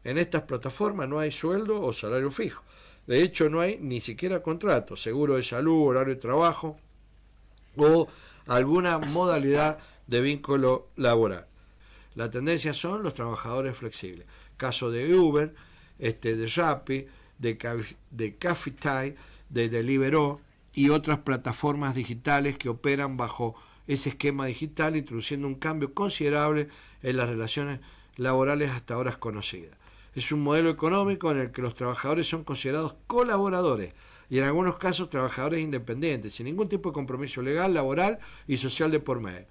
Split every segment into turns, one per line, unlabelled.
en estas plataformas no hay sueldo o salario fijo. De hecho, no hay ni siquiera contrato, seguro de salud, horario de trabajo o alguna modalidad de vínculo laboral. La tendencia son los trabajadores flexibles. Caso de Uber, de Rappi, de Cafetai, de Deliveroo y otras plataformas digitales que operan bajo ese esquema digital, introduciendo un cambio considerable en las relaciones laborales hasta ahora conocidas. Es un modelo económico en el que los trabajadores son considerados colaboradores y en algunos casos trabajadores independientes, sin ningún tipo de compromiso legal, laboral y social de por medio.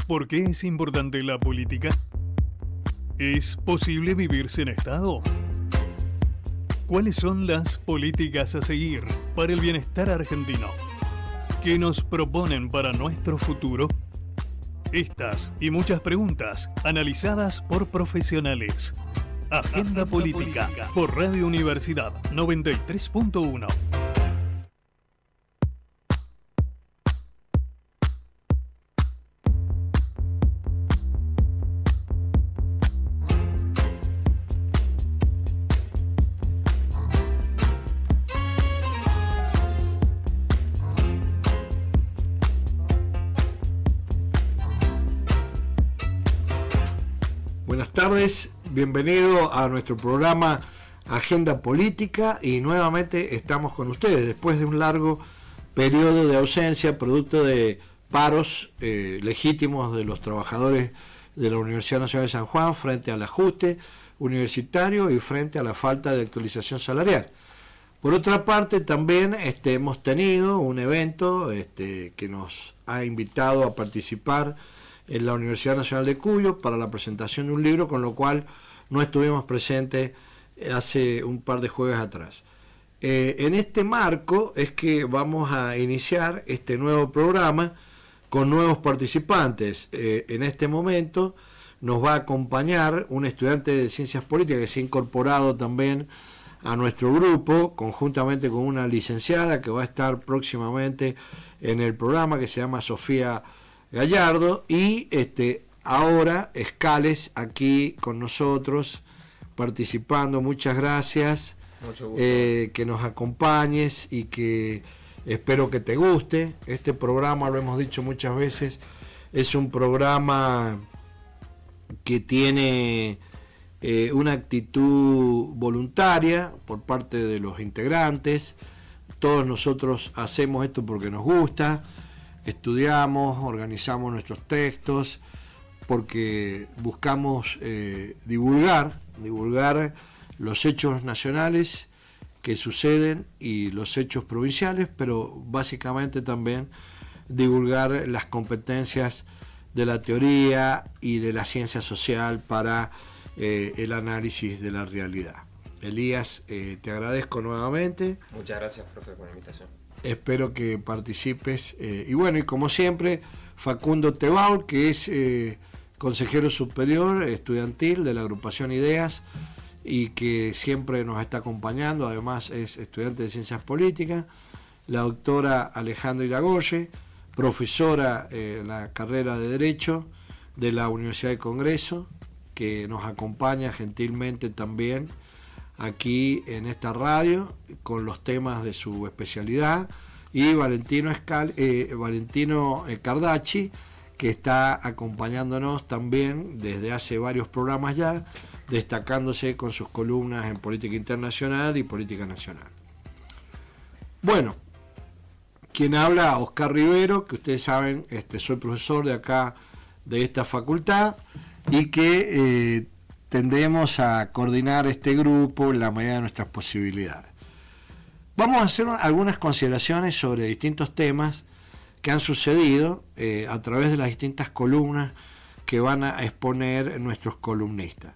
¿Por qué es importante la política? ¿Es posible vivir sin Estado? ¿Cuáles son las políticas a seguir para el bienestar argentino? ¿Qué nos proponen para nuestro futuro? Estas y muchas preguntas analizadas por profesionales. Agenda Política por Radio Universidad 93.1.
Buenas tardes, bienvenido a nuestro programa Agenda Política y nuevamente estamos con ustedes después de un largo periodo de ausencia producto de paros legítimos de los trabajadores de la Universidad Nacional de San Juan frente al ajuste universitario y frente a la falta de actualización salarial. Por otra parte, también hemos tenido un evento que nos ha invitado a participar en la Universidad Nacional de Cuyo para la presentación de un libro, con lo cual no estuvimos presentes hace un par de jueves atrás. En este marco es que vamos a iniciar este nuevo programa con nuevos participantes. En este momento nos va a acompañar un estudiante de Ciencias Políticas que se ha incorporado también a nuestro grupo, conjuntamente con una licenciada que va a estar próximamente en el programa, que se llama Sofía Gallardo, y ahora Escales aquí con nosotros participando. Muchas gracias, que nos acompañes y que espero que te guste. Este programa, lo hemos dicho muchas veces, es un programa que tiene una actitud voluntaria por parte de los integrantes. Todos nosotros hacemos esto porque nos gusta. Estudiamos, organizamos nuestros textos, porque buscamos divulgar los hechos nacionales que suceden y los hechos provinciales, pero básicamente también divulgar las competencias de la teoría y de la ciencia social para el análisis de la realidad. Elías, te agradezco nuevamente.
Muchas gracias, profe, por la invitación.
Espero que participes. Y bueno, y como siempre, Facundo Tebaul, que es consejero superior estudiantil de la agrupación Ideas y que siempre nos está acompañando, además es estudiante de Ciencias Políticas. La doctora Alejandra Iragoye, profesora en la carrera de Derecho de la Universidad del Congreso, que nos acompaña gentilmente también aquí en esta radio con los temas de su especialidad, y Valentino Cardacci, que está acompañándonos también desde hace varios programas ya, destacándose con sus columnas en política internacional y política nacional. Bueno, quien habla, Oscar Rivero, que ustedes saben, soy profesor de acá, de esta facultad, y que tendremos a coordinar este grupo en la medida de nuestras posibilidades. Vamos a hacer algunas consideraciones sobre distintos temas que han sucedido a través de las distintas columnas que van a exponer nuestros columnistas.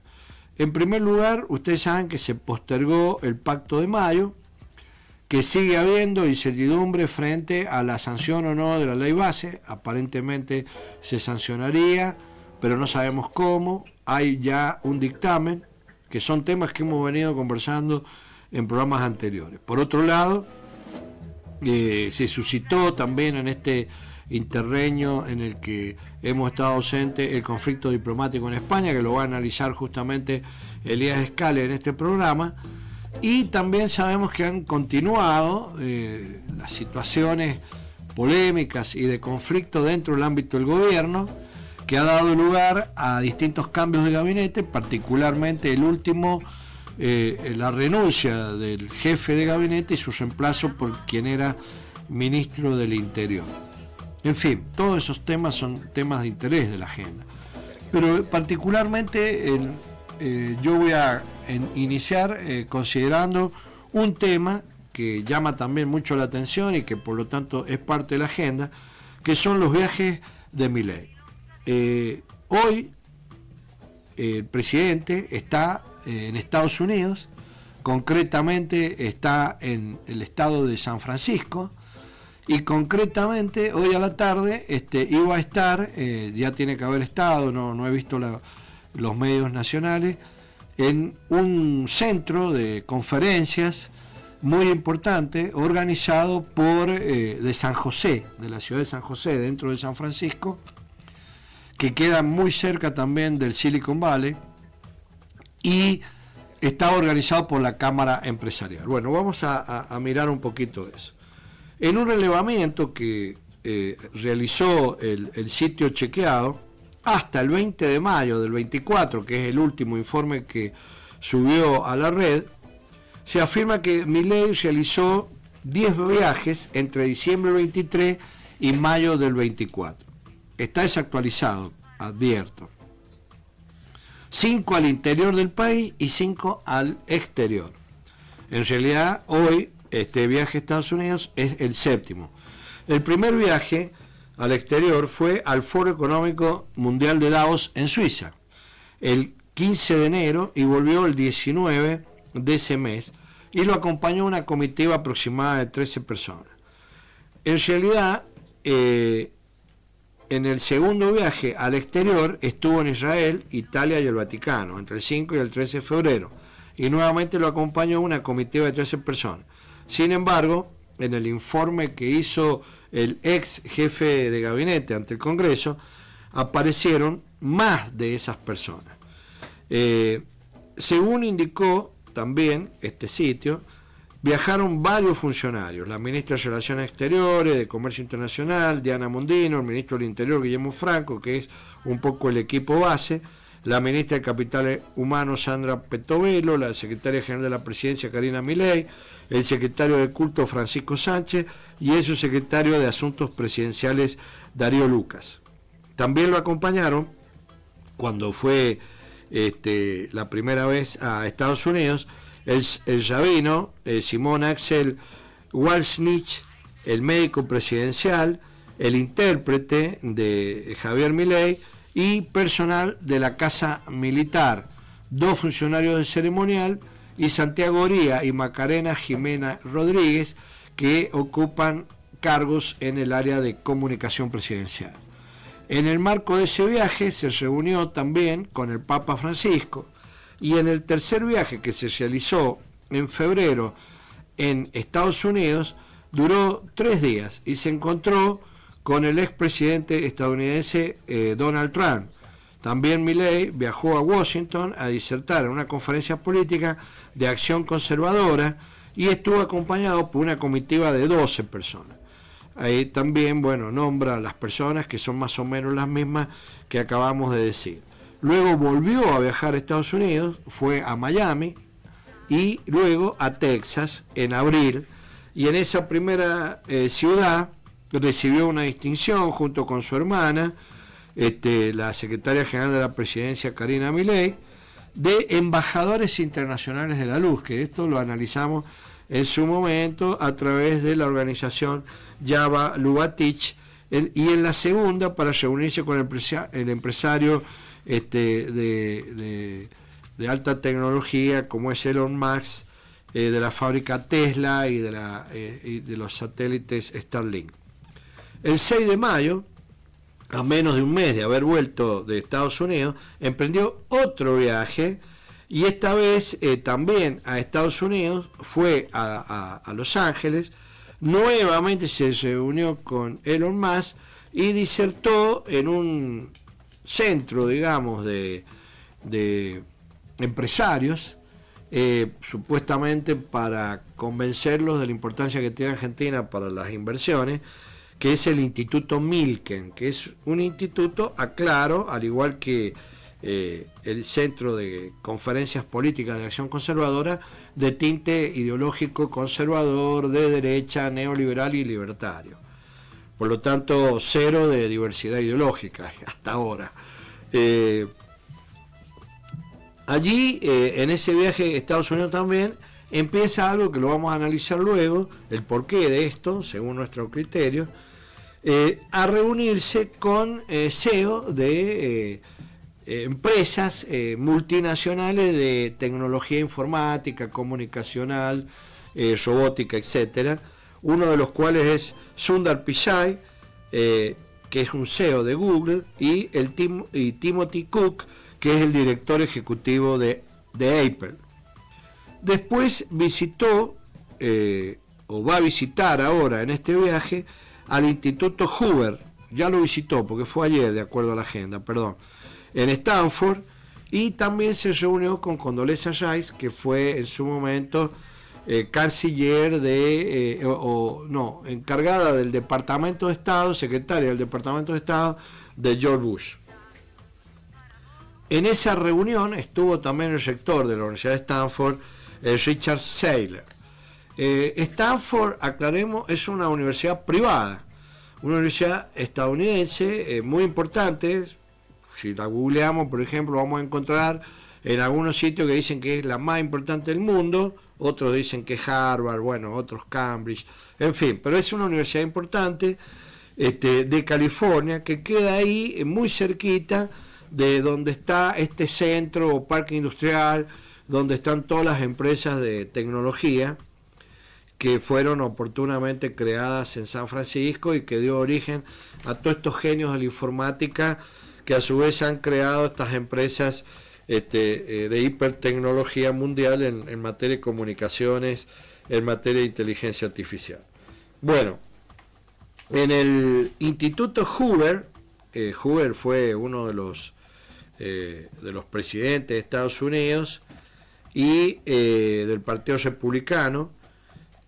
En primer lugar, ustedes saben que se postergó el Pacto de Mayo, que sigue habiendo incertidumbre frente a la sanción o no de la ley base. Aparentemente se sancionaría, pero no sabemos cómo. Hay ya un dictamen, que son temas que hemos venido conversando en programas anteriores. Por otro lado, se suscitó también en interreño en el que hemos estado ausentes, el conflicto diplomático en España, que lo va a analizar justamente Elías Scale en este programa. Y también sabemos que han continuado las situaciones polémicas y de conflicto dentro del ámbito del gobierno, que ha dado lugar a distintos cambios de gabinete, particularmente el último, la renuncia del jefe de gabinete y su reemplazo por quien era ministro del Interior. En fin, todos esos temas son temas de interés de la agenda. Pero particularmente yo voy a iniciar considerando un tema que llama también mucho la atención y que por lo tanto es parte de la agenda, que son los viajes de Milei. Hoy el presidente está en Estados Unidos, concretamente está en el estado de San Francisco, y concretamente hoy a la tarde iba a estar, ya tiene que haber estado, no he visto los medios nacionales, en un centro de conferencias muy importante organizado de San José, de la ciudad de San José, dentro de San Francisco, que queda muy cerca también del Silicon Valley, y está organizado por la Cámara Empresarial. Bueno, vamos a mirar un poquito de eso. En un relevamiento que realizó el sitio chequeado, hasta el 20 de mayo del 24, que es el último informe que subió a la red, se afirma que Milei realizó 10 viajes entre diciembre del 23 y mayo del 24. Está desactualizado, advierto. 5 al interior del país y 5 al exterior. En realidad, hoy este viaje a Estados Unidos es el séptimo. El primer viaje al exterior fue al Foro Económico Mundial de Davos en Suiza, el 15 de enero, y volvió el 19 de ese mes, y lo acompañó una comitiva aproximada de 13 personas. En realidad, en el segundo viaje al exterior estuvo en Israel, Italia y el Vaticano, entre el 5 y el 13 de febrero, y nuevamente lo acompañó una comitiva de 13 personas. Sin embargo, en el informe que hizo el ex jefe de gabinete ante el Congreso, aparecieron más de esas personas. Según indicó también este sitio, viajaron varios funcionarios: la ministra de Relaciones Exteriores, de Comercio Internacional, Diana Mondino, el ministro del Interior, Guillermo Franco, que es un poco el equipo base, la ministra de Capitales Humanos, Sandra Petovelo, la secretaria general de la Presidencia, Karina Milei, el secretario de Culto, Francisco Sánchez, y el subsecretario de Asuntos Presidenciales, Darío Lucas. También lo acompañaron, cuando fue la primera vez a Estados Unidos, el rabino Simón Axel Walsnich, el médico presidencial, el intérprete de Javier Milei y personal de la Casa Militar, 2 funcionarios de ceremonial, y Santiago Oría y Macarena Jimena Rodríguez, que ocupan cargos en el área de comunicación presidencial. En el marco de ese viaje se reunió también con el Papa Francisco, y en el tercer viaje, que se realizó en febrero en Estados Unidos, duró 3 días y se encontró con el expresidente estadounidense Donald Trump. También Milei viajó a Washington a disertar en una conferencia política de acción conservadora y estuvo acompañado por una comitiva de 12 personas. Ahí también, nombra a las personas que son más o menos las mismas que acabamos de decir. Luego volvió a viajar a Estados Unidos, fue a Miami y luego a Texas en abril, y en esa primera ciudad recibió una distinción junto con su hermana, la secretaria general de la Presidencia, Karina Milei, de embajadores internacionales de la luz, que esto lo analizamos en su momento a través de la organización Yava Lubatich, y en la segunda para reunirse con el empresario de alta tecnología como es Elon Musk, de la fábrica Tesla y de los satélites Starlink. El 6 de mayo, a menos de un mes de haber vuelto de Estados Unidos, emprendió otro viaje, y esta vez también a Estados Unidos, fue a Los Ángeles, nuevamente se reunió con Elon Musk y disertó en un centro, digamos, de empresarios, supuestamente para convencerlos de la importancia que tiene Argentina para las inversiones, que es el Instituto Milken, que es un instituto, aclaro, al igual que el Centro de Conferencias Políticas de Acción Conservadora, de tinte ideológico conservador, de derecha, neoliberal y libertario. Por lo tanto, cero de diversidad ideológica hasta ahora. Allí, en ese viaje a Estados Unidos también, empieza algo que lo vamos a analizar luego, el porqué de esto, según nuestro criterio, a reunirse con CEO de empresas multinacionales de tecnología informática, comunicacional, robótica, etcétera. Uno de los cuales es Sundar Pichai, que es un CEO de Google, y Timothy Cook, que es el director ejecutivo de Apple. Después visitó, o va a visitar ahora en este viaje, al Instituto Hoover. Ya lo visitó porque fue ayer, de acuerdo a la agenda, perdón, en Stanford, y también se reunió con Condoleezza Rice, que fue en su momento canciller encargada del Departamento de Estado, secretaria del Departamento de Estado de George Bush. En esa reunión estuvo también el rector de la Universidad de Stanford, Richard Thaler. Stanford, aclaremos, es una universidad privada, una universidad estadounidense muy importante. Si la googleamos, por ejemplo, vamos a encontrar en algunos sitios que dicen que es la más importante del mundo, otros dicen que es Harvard, bueno, otros Cambridge, en fin, pero es una universidad importante de California, que queda ahí muy cerquita de donde está este centro o parque industrial, donde están todas las empresas de tecnología que fueron oportunamente creadas en San Francisco y que dio origen a todos estos genios de la informática, que a su vez han creado estas empresas de hipertecnología mundial en materia de comunicaciones, en materia de inteligencia artificial. Bueno, en el Instituto Hoover, Hoover fue uno de los presidentes de Estados Unidos y del Partido Republicano.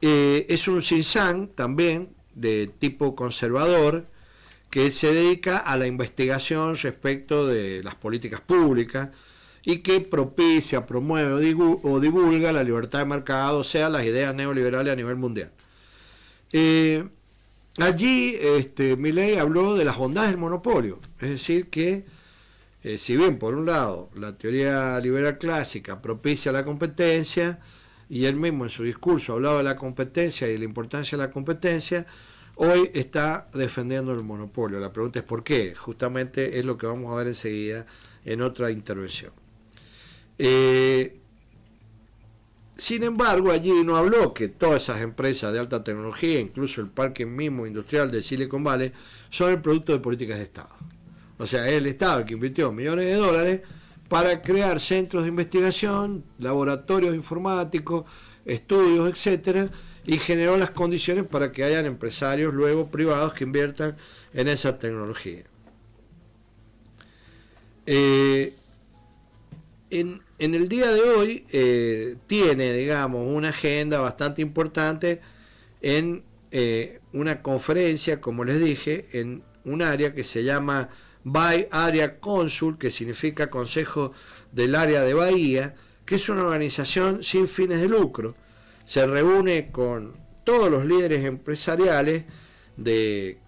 Es un think tank también de tipo conservador, que se dedica a la investigación respecto de las políticas públicas y que propicia, promueve o divulga la libertad de mercado, o sea, las ideas neoliberales a nivel mundial. Allí Milley habló de las bondades del monopolio, es decir, que si bien por un lado la teoría liberal clásica propicia la competencia, y él mismo en su discurso hablaba de la competencia y de la importancia de la competencia, hoy está defendiendo el monopolio. La pregunta es ¿por qué? Justamente es lo que vamos a ver enseguida en otra intervención. Sin embargo, allí no habló que todas esas empresas de alta tecnología, incluso el parque mismo industrial de Silicon Valley, son el producto de políticas de Estado. O sea, es el Estado el que invirtió millones de dólares para crear centros de investigación, laboratorios informáticos, estudios, etcétera, y generó las condiciones para que hayan empresarios luego privados que inviertan en esa tecnología. En el día de hoy tiene, digamos, una agenda bastante importante en una conferencia, como les dije, en un área que se llama Bay Area Council, que significa Consejo del Área de Bahía, que es una organización sin fines de lucro. Se reúne con todos los líderes empresariales de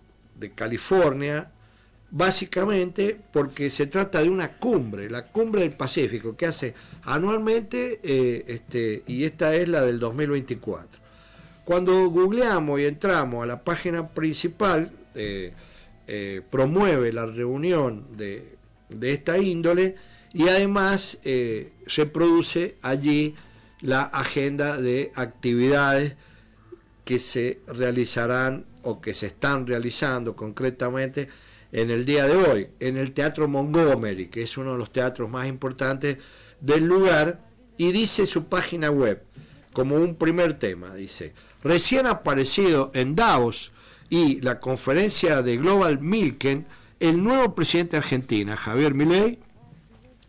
California, básicamente porque se trata de una cumbre, la cumbre del Pacífico, que hace anualmente, y esta es la del 2024. Cuando googleamos y entramos a la página principal, promueve la reunión de esta índole, y además reproduce allí la agenda de actividades que se realizarán o que se están realizando concretamente en el día de hoy, en el Teatro Montgomery, que es uno de los teatros más importantes del lugar, y dice su página web, como un primer tema, dice: recién aparecido en Davos, y la conferencia de Global Milken, el nuevo presidente de Argentina, Javier Milei,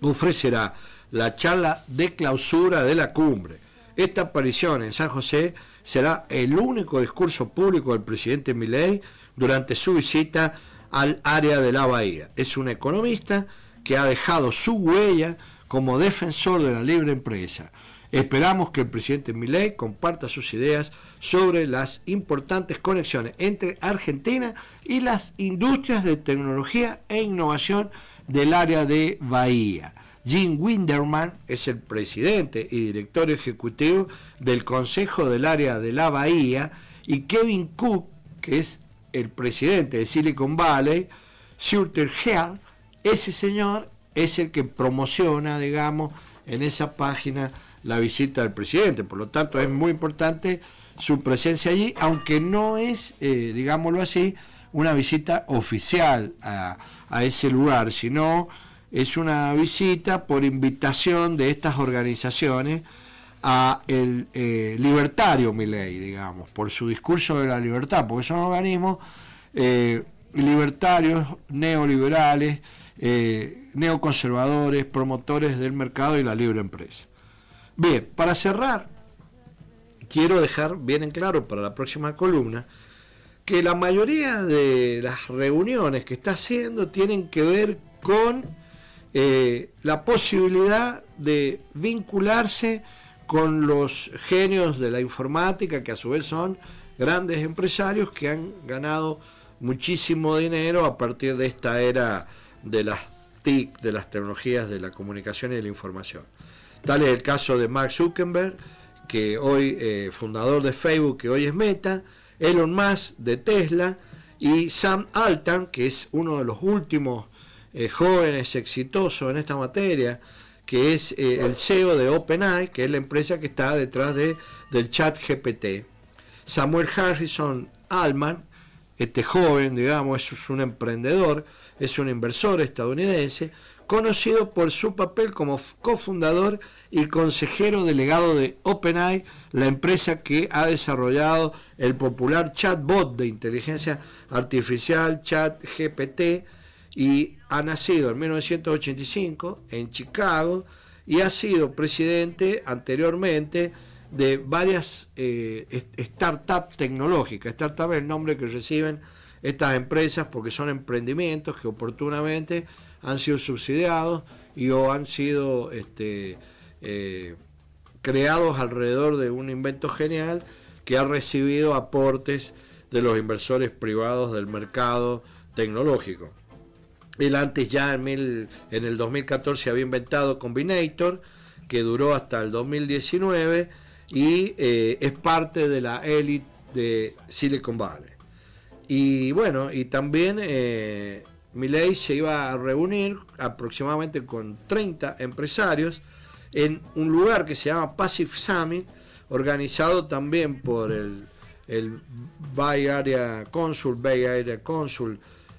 ofrecerá la charla de clausura de la cumbre. Esta aparición en San José será el único discurso público del presidente Milei durante su visita al área de la Bahía. Es un economista que ha dejado su huella como defensor de la libre empresa. Esperamos que el presidente Milei comparta sus ideas sobre las importantes conexiones entre Argentina y las industrias de tecnología e innovación del área de Bahía. Jim Winderman es el presidente y director ejecutivo del Consejo del Área de la Bahía, y Kevin Cook, que es el presidente de Silicon Valley, Suter Health, ese señor es el que promociona, digamos, en esa página la visita del presidente. Por lo tanto, es muy importante su presencia allí, aunque no es, digámoslo así, una visita oficial a ese lugar, sino es una visita por invitación de estas organizaciones a el libertario Milei, digamos, por su discurso de la libertad, porque son organismos libertarios, neoliberales, neoconservadores, promotores del mercado y la libre empresa. Bien, para cerrar, quiero dejar bien en claro para la próxima columna que la mayoría de las reuniones que está haciendo tienen que ver con la posibilidad de vincularse con los genios de la informática, que a su vez son grandes empresarios que han ganado muchísimo dinero a partir de esta era de las TIC, de las tecnologías de la comunicación y de la información. Tal es el caso de Mark Zuckerberg, que hoy fundador de Facebook, que hoy es Meta, Elon Musk de Tesla, y Sam Altman, que es uno de los últimos jóvenes exitosos en esta materia, que es el CEO de OpenAI, que es la empresa que está detrás del chat GPT. Samuel Harrison Altman, este joven, digamos, es un emprendedor, es un inversor estadounidense, conocido por su papel como cofundador y consejero delegado de OpenAI, la empresa que ha desarrollado el popular chatbot de inteligencia artificial ChatGPT, y ha nacido en 1985 en Chicago y ha sido presidente anteriormente de varias startups tecnológicas. Startup es el nombre que reciben estas empresas porque son emprendimientos que oportunamente han sido subsidiados y o han sido creados alrededor de un invento genial que ha recibido aportes de los inversores privados del mercado tecnológico. Él antes ya en el 2014 había inventado Combinator, que duró hasta el 2019 y es parte de la élite de Silicon Valley. Y bueno, y también Milei se iba a reunir aproximadamente con 30 empresarios en un lugar que se llama Pacific Summit, organizado también por el Bay Area Council,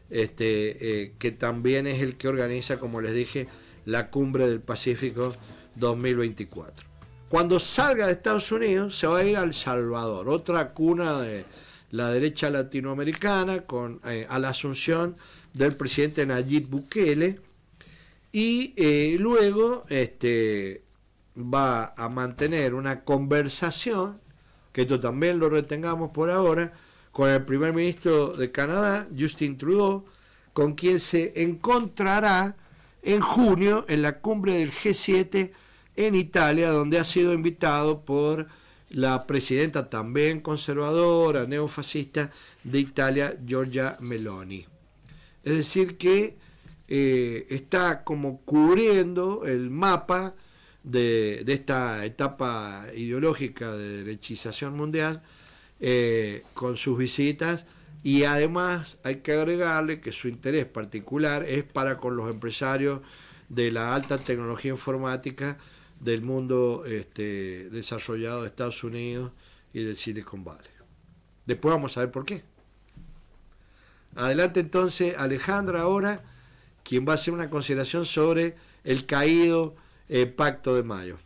que también es el que organiza, como les dije, la Cumbre del Pacífico 2024. Cuando salga de Estados Unidos se va a ir a El Salvador, otra cuna de la derecha latinoamericana, a la asunción del presidente Nayib Bukele, y luego va a mantener una conversación, que esto también lo retengamos por ahora, con el primer ministro de Canadá, Justin Trudeau, con quien se encontrará en junio en la cumbre del G7 en Italia, donde ha sido invitado por la presidenta también conservadora, neofascista de Italia, Giorgia Meloni. Es decir que está como cubriendo el mapa de esta etapa ideológica de derechización mundial, con sus visitas, y además hay que agregarle que su interés particular es para con los empresarios de la alta tecnología informática del mundo desarrollado de Estados Unidos y del Silicon Valley. Después vamos a ver por qué. Adelante entonces Alejandra ahora, quien va a hacer una consideración sobre el caído Pacto de Mayo.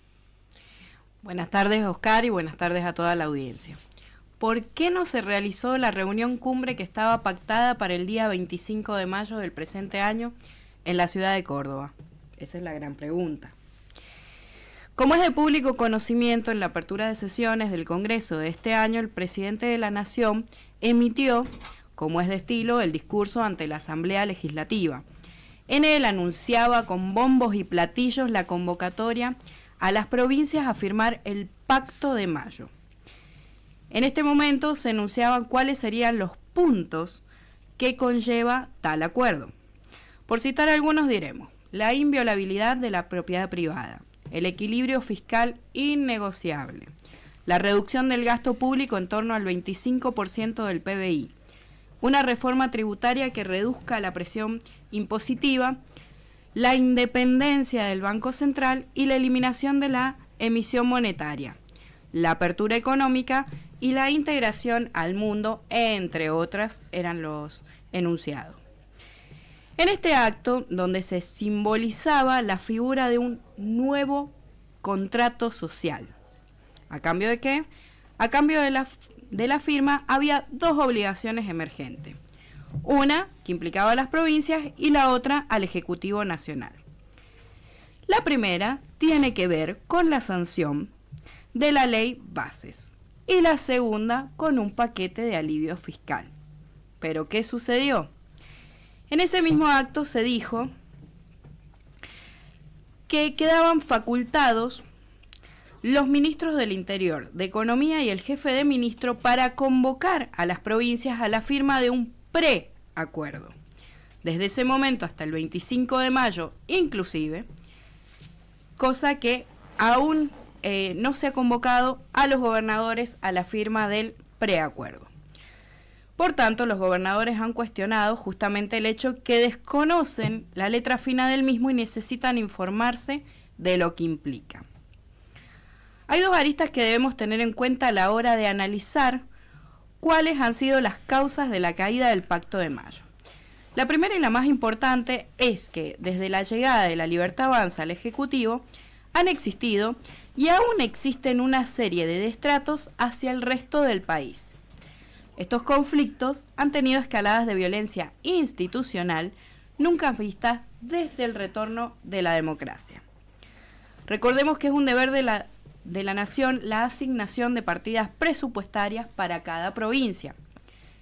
Buenas tardes, Oscar, y buenas tardes a toda la audiencia. ¿por qué no se realizó la reunión cumbre que estaba pactada para el día 25 de mayo del presente año en la ciudad de Córdoba? Esa es la gran pregunta. Como es de público conocimiento, en la apertura de sesiones del Congreso de este año, el presidente de la Nación emitió, como es de estilo, el discurso ante la Asamblea Legislativa. En él anunciaba con bombos y platillos la convocatoria a las provincias a firmar el Pacto de Mayo. En este momento se enunciaban cuáles serían los puntos que conlleva tal acuerdo. Por citar algunos diremos: la inviolabilidad de la propiedad privada, el equilibrio fiscal innegociable, la reducción del gasto público en torno al 25% del PBI, una reforma tributaria que reduzca la presión impositiva, la independencia del Banco Central y la eliminación de la emisión monetaria, la apertura económica y la integración al mundo, entre otras, eran los enunciados. En este acto, donde se simbolizaba la figura de un nuevo contrato social. ¿A cambio de qué? A cambio de la firma había dos obligaciones emergentes. Una que implicaba a las provincias y la otra al Ejecutivo Nacional. La primera tiene que ver con la sanción de la ley Bases y la segunda con un paquete de alivio fiscal. ¿Pero qué sucedió? En ese mismo acto se dijo que quedaban facultados los ministros del Interior, de Economía y el jefe de ministro para convocar a las provincias a la firma de un preacuerdo. Desde ese momento hasta el 25 de mayo inclusive, cosa que aún no se ha convocado a los gobernadores a la firma del preacuerdo. Por tanto, los gobernadores han cuestionado justamente el hecho que desconocen la letra fina del mismo y necesitan informarse de lo que implica. Hay dos aristas que debemos tener en cuenta a la hora de analizar cuáles han sido las causas de la caída del Pacto de Mayo. La primera y la más importante es que desde la llegada de la Libertad Avanza al Ejecutivo han existido y aún existen una serie de destratos hacia el resto del país. Estos conflictos han tenido escaladas de violencia institucional nunca vistas desde el retorno de la democracia. Recordemos que es un deber de la Nación la asignación de partidas presupuestarias para cada provincia.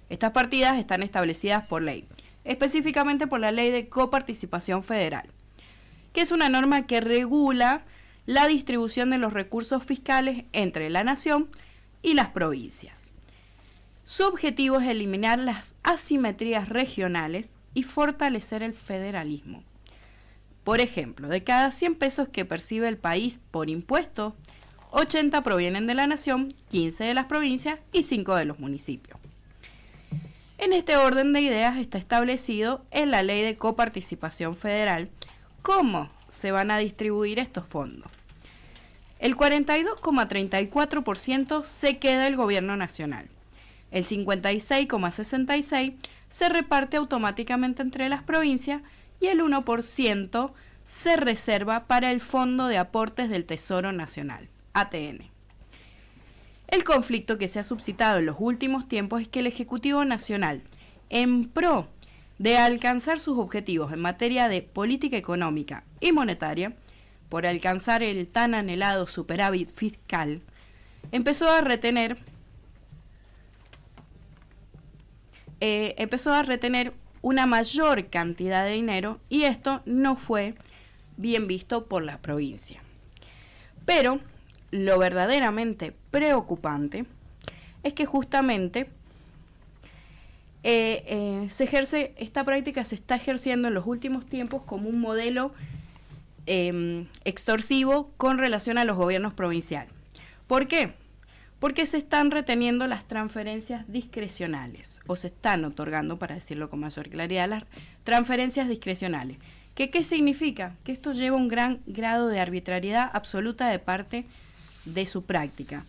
Estas partidas están establecidas por ley, específicamente por la Ley de Coparticipación Federal, que es una norma que regula la distribución de los recursos fiscales entre la Nación y las provincias. Su objetivo es eliminar las asimetrías regionales y fortalecer el federalismo. Por ejemplo, de cada 100 pesos que percibe el país por impuestos, 80 provienen de la Nación, 15 de las provincias y 5 de los municipios. En este orden de ideas está establecido en la Ley de Coparticipación Federal cómo se van a distribuir estos fondos. El 42,34% se queda el gobierno nacional. El 56,66% se reparte automáticamente entre las provincias y el 1% se reserva para el Fondo de Aportes del Tesoro Nacional, ATN. El conflicto que se ha suscitado en los últimos tiempos es que el Ejecutivo Nacional, en pro de alcanzar sus objetivos en materia de política económica y monetaria, por alcanzar el tan anhelado superávit fiscal, empezó a retener una mayor cantidad de dinero y esto no fue bien visto por la provincia. Pero lo verdaderamente preocupante es que justamente esta práctica se está ejerciendo en los últimos tiempos como un modelo extorsivo con relación a los gobiernos provinciales. ¿Por qué? Porque se están reteniendo las transferencias discrecionales, o se están otorgando, para decirlo con mayor claridad, las transferencias discrecionales. ¿Qué significa? Que esto lleva un gran grado de arbitrariedad absoluta de parte de su práctica.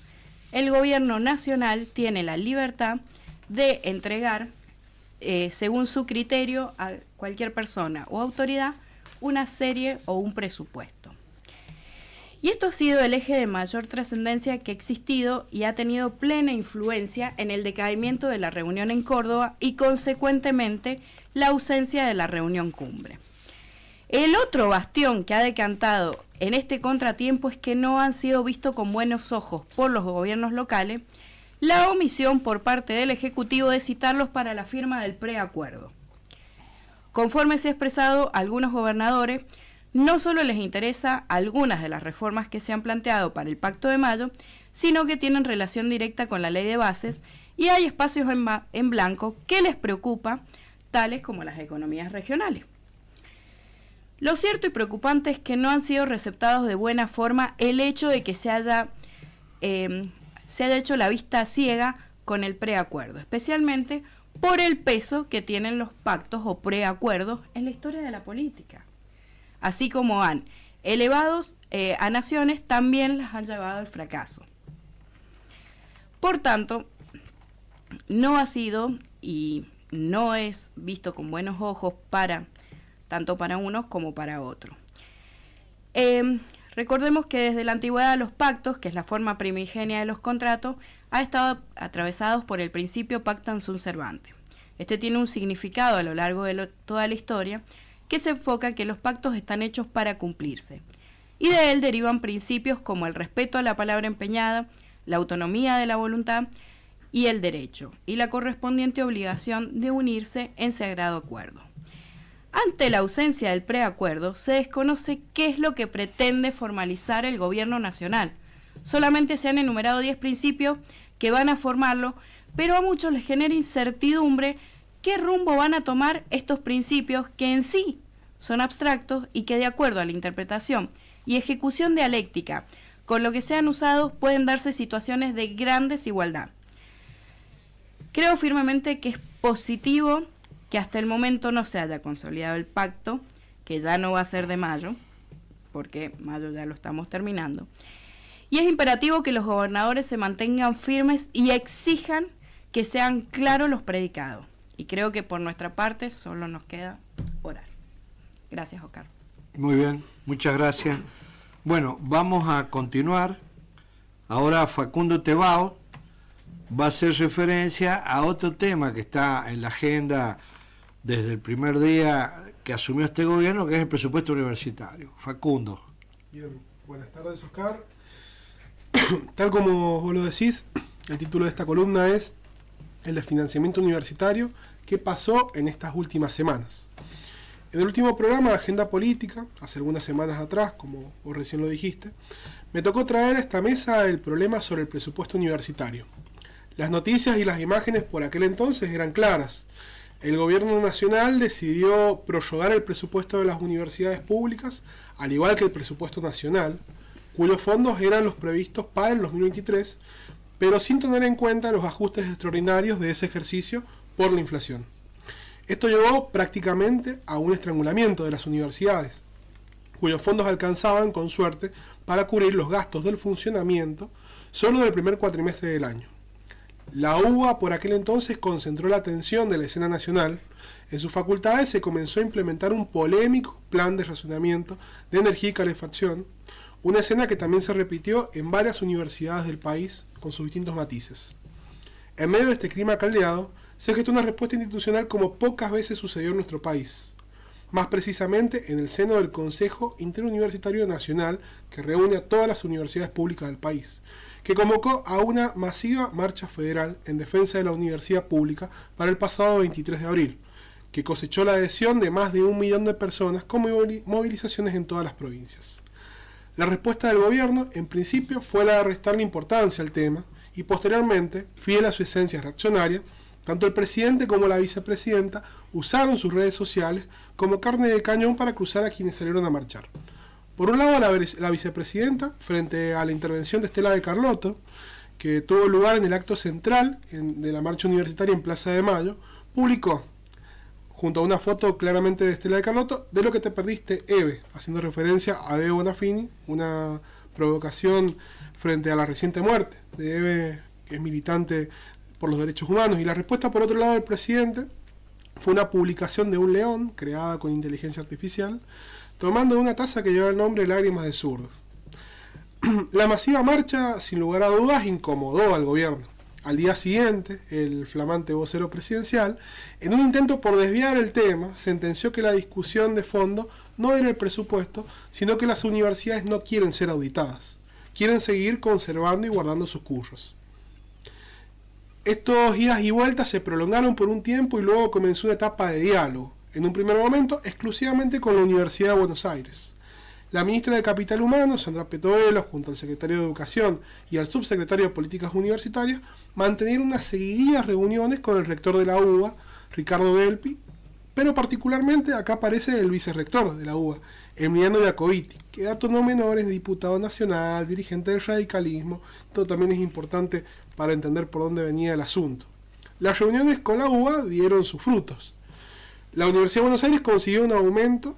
El gobierno nacional tiene la libertad de entregar, según su criterio, a cualquier persona o autoridad, una serie o un presupuesto. Y esto ha sido el eje de mayor trascendencia que ha existido y ha tenido plena influencia en el decaimiento de la reunión en Córdoba y consecuentemente la ausencia de la reunión cumbre. El otro bastión que ha decantado en este contratiempo es que no han sido vistos con buenos ojos por los gobiernos locales la omisión por parte del Ejecutivo de citarlos para la firma del preacuerdo. Conforme se ha expresado, algunos gobernadores no solo les interesa algunas de las reformas que se han planteado para el Pacto de Mayo, sino que tienen relación directa con la Ley de Bases y hay espacios en blanco que les preocupa, tales como las economías regionales. Lo cierto y preocupante es que no han sido receptados de buena forma el hecho de que se haya hecho la vista ciega con el preacuerdo, especialmente por el peso que tienen los pactos o preacuerdos en la historia de la política. Así como han elevados a naciones, también las han llevado al fracaso. Por tanto, no ha sido y no es visto con buenos ojos tanto para unos como para otros. Recordemos que desde la antigüedad los pactos, que es la forma primigenia de los contratos, ha estado atravesados por el principio pactam sunt servanda. Este tiene un significado a lo largo de toda la historia que se enfoca en que los pactos están hechos para cumplirse. Y de él derivan principios como el respeto a la palabra empeñada, la autonomía de la voluntad y el derecho, y la correspondiente obligación de unirse en sagrado acuerdo. Ante la ausencia del preacuerdo, se desconoce qué es lo que pretende formalizar el gobierno nacional. Solamente se han enumerado 10 principios que van a formarlo, pero a muchos les genera incertidumbre qué rumbo van a tomar estos principios que en sí son abstractos y que de acuerdo a la interpretación y ejecución dialéctica con lo que sean usados pueden darse situaciones de gran desigualdad. Creo firmemente que es positivo que hasta el momento no se haya consolidado el pacto, que ya no va a ser de mayo, porque mayo ya lo estamos terminando. Y es imperativo que los gobernadores se mantengan firmes y exijan que sean claros los predicados. Y creo que por nuestra parte solo nos queda orar. Gracias, Oscar.
Muy bien, muchas gracias. Bueno, vamos a continuar. Ahora Facundo Tebao va a hacer referencia a otro tema que está en la agenda desde el primer día que asumió este gobierno, que es el presupuesto universitario. Facundo.
Bien, buenas tardes, Oscar. Tal como vos lo decís, el título de esta columna es el desfinanciamiento universitario, ¿qué pasó en estas últimas semanas? En el último programa de Agenda Política, hace algunas semanas atrás, como vos recién lo dijiste, me tocó traer a esta mesa el problema sobre el presupuesto universitario. Las noticias y las imágenes por aquel entonces eran claras. El gobierno nacional decidió prorrogar el presupuesto de las universidades públicas, al igual que el presupuesto nacional, cuyos fondos eran los previstos para el 2023, pero sin tener en cuenta los ajustes extraordinarios de ese ejercicio por la inflación. Esto llevó prácticamente a un estrangulamiento de las universidades, cuyos fondos alcanzaban, con suerte, para cubrir los gastos del funcionamiento solo del primer cuatrimestre del año. La UBA por aquel entonces concentró la atención de la escena nacional. En sus facultades se comenzó a implementar un polémico plan de racionamiento de energía y calefacción, una escena que también se repitió en varias universidades del país con sus distintos matices. En medio de este clima caldeado, se gestó una respuesta institucional como pocas veces sucedió en nuestro país, más precisamente en el seno del Consejo Interuniversitario Nacional, que reúne a todas las universidades públicas del país, que convocó a una masiva marcha federal en defensa de la universidad pública para el pasado 23 de abril, que cosechó la adhesión de más de 1 millón de personas con movilizaciones en todas las provincias. La respuesta del gobierno, en principio, fue la de restarle importancia al tema y posteriormente, fiel a su esencia reaccionaria, tanto el presidente como la vicepresidenta usaron sus redes sociales como carne de cañón para acusar a quienes salieron a marchar. Por un lado, la vicepresidenta, frente a la intervención de Estela de Carlotto, que tuvo lugar en el acto central de la marcha universitaria en Plaza de Mayo, publicó, junto a una foto claramente de Estela de Carlotto, de lo que te perdiste, Eve, haciendo referencia a Eve Bonafini, una provocación frente a la reciente muerte de Eve, que es militante por los derechos humanos. Y la respuesta, por otro lado, del presidente fue una publicación de un león, creada con inteligencia artificial, tomando una taza que lleva el nombre Lágrimas de Zurdos. La masiva marcha, sin lugar a dudas, incomodó al gobierno. Al día siguiente, el flamante vocero presidencial, en un intento por desviar el tema, sentenció que la discusión de fondo no era el presupuesto, sino que las universidades no quieren ser auditadas. Quieren seguir conservando y guardando sus cursos. Estos idas y vueltas se prolongaron por un tiempo y luego comenzó una etapa de diálogo, en un primer momento exclusivamente con la Universidad de Buenos Aires. La ministra de Capital Humano, Sandra Petovelo, junto al secretario de Educación y al subsecretario de Políticas Universitarias, mantenieron unas seguidas reuniones con el rector de la UBA, Ricardo Gelpi, pero particularmente acá aparece el vicerrector de la UBA, Emiliano Jacobiti, que dato no menor es diputado nacional, dirigente del radicalismo. Esto también es importante para entender por dónde venía el asunto. Las reuniones con la UBA dieron sus frutos. La Universidad de Buenos Aires consiguió un aumento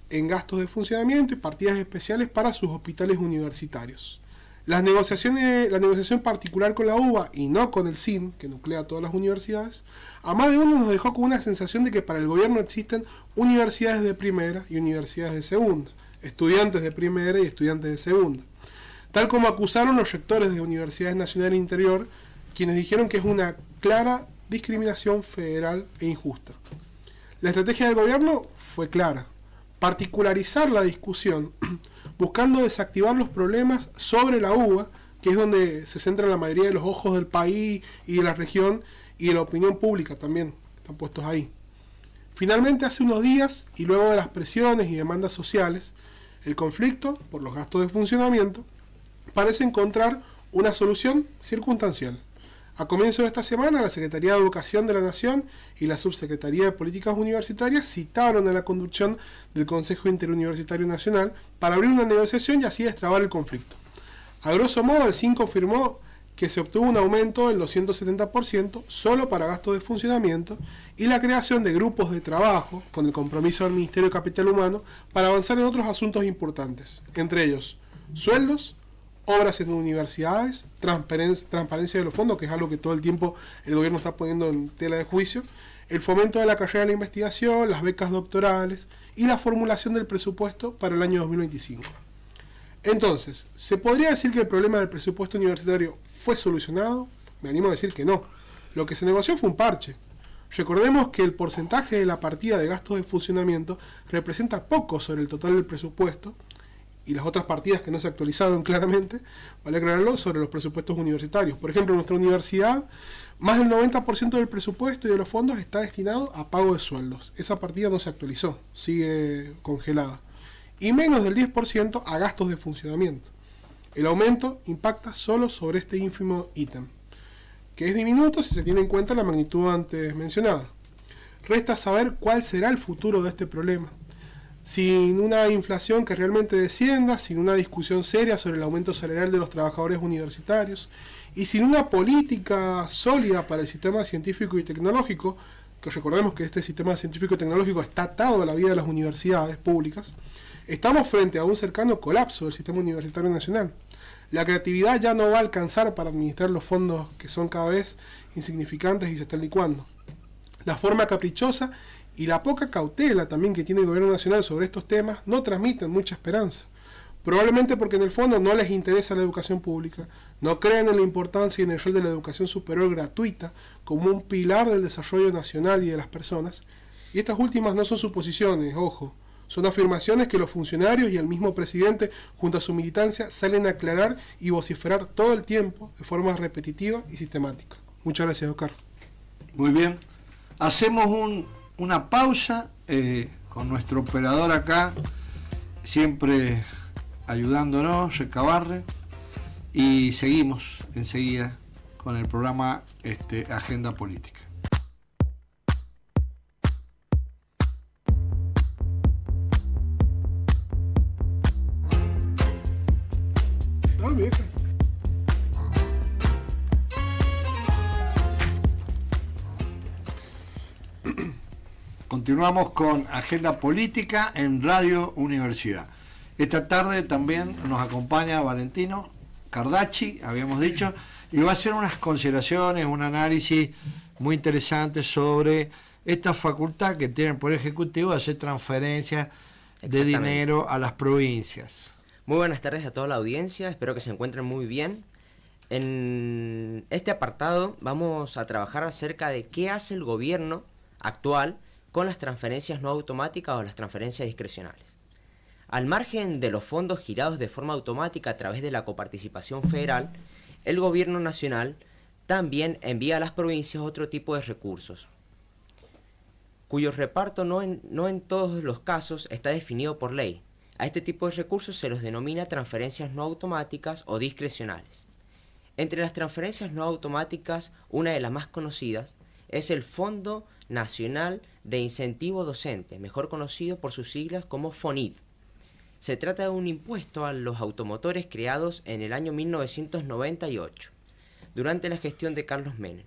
en gastos de funcionamiento y partidas especiales para sus hospitales universitarios. La negociación particular con la UBA y no con el CIN, que nuclea a todas las universidades, a más de uno nos dejó con una sensación de que para el gobierno existen universidades de primera y universidades de segunda, estudiantes de primera y estudiantes de segunda, tal como acusaron los rectores de universidades nacionales e interior, quienes dijeron que es una clara discriminación federal e injusta. La estrategia del gobierno fue clara: particularizar la discusión, buscando desactivar los problemas sobre la UBA, que es donde se centran la mayoría de los ojos del país y de la región, y de la opinión pública también, están puestos ahí. Finalmente, hace unos días, y luego de las presiones y demandas sociales, el conflicto, por los gastos de funcionamiento, parece encontrar una solución circunstancial. A comienzo de esta semana, la Secretaría de Educación de la Nación y la Subsecretaría de Políticas Universitarias citaron a la conducción del Consejo Interuniversitario Nacional para abrir una negociación y así destrabar el conflicto. A grosso modo, el CIN confirmó que se obtuvo un aumento del 270% solo para gastos de funcionamiento y la creación de grupos de trabajo con el compromiso del Ministerio de Capital Humano para avanzar en otros asuntos importantes, entre ellos sueldos, obras en universidades, transparencia de los fondos, que es algo que todo el tiempo el gobierno está poniendo en tela de juicio, el fomento de la carrera de la investigación, las becas doctorales y la formulación del presupuesto para el año 2025. Entonces, ¿se podría decir que el problema del presupuesto universitario fue solucionado? Me animo a decir que no. Lo que se negoció fue un parche. Recordemos que el porcentaje de la partida de gastos de funcionamiento representa poco sobre el total del presupuesto, y las otras partidas que no se actualizaron claramente, vale aclararlo, sobre los presupuestos universitarios. Por ejemplo, en nuestra universidad, más del 90% del presupuesto y de los fondos está destinado a pago de sueldos. Esa partida no se actualizó, sigue congelada. Y menos del 10% a gastos de funcionamiento. El aumento impacta solo sobre este ínfimo ítem, que es diminuto si se tiene en cuenta la magnitud antes mencionada. Resta saber cuál será el futuro de este problema. Sin una inflación que realmente descienda, sin una discusión seria sobre el aumento salarial de los trabajadores universitarios y sin una política sólida para el sistema científico y tecnológico, que recordemos que este sistema científico y tecnológico está atado a la vida de las universidades públicas, estamos frente a un cercano colapso del sistema universitario nacional. La creatividad ya no va a alcanzar para administrar los fondos que son cada vez insignificantes y se están licuando. La forma caprichosa y la poca cautela también que tiene el gobierno nacional sobre estos temas no transmiten mucha esperanza. Probablemente porque en el fondo no les interesa la educación pública, no creen en la importancia y en el rol de la educación superior gratuita como un pilar del desarrollo nacional y de las personas. Y estas últimas no son suposiciones, ojo, son afirmaciones que los funcionarios y el mismo presidente junto a su militancia salen a aclarar y vociferar todo el tiempo de forma repetitiva y sistemática. Muchas gracias, Oscar.
Muy bien. Hacemos una pausa con nuestro operador acá, siempre ayudándonos, Recabarre, y seguimos enseguida con el programa Agenda Política.
No, vieja.
Continuamos con Agenda Política en Radio Universidad. Esta tarde también nos acompaña Valentino Cardachi, habíamos dicho, y va a hacer unas consideraciones, un análisis muy interesante sobre esta facultad que tiene el Poder Ejecutivo de hacer transferencias de dinero a las provincias.
Muy buenas tardes a toda la audiencia, espero que se encuentren muy bien. En este apartado vamos a trabajar acerca de qué hace el gobierno actual con las transferencias no automáticas o las transferencias discrecionales. Al margen de los fondos girados de forma automática a través de la coparticipación federal, el gobierno nacional también envía a las provincias otro tipo de recursos, cuyo reparto no en todos los casos está definido por ley. A este tipo de recursos se los denomina transferencias no automáticas o discrecionales. Entre las transferencias no automáticas, una de las más conocidas es el Fondo Nacional de Incentivo Docente, mejor conocido por sus siglas como FONID. Se trata de un impuesto a los automotores creados en el año 1998, durante la gestión de Carlos Menem.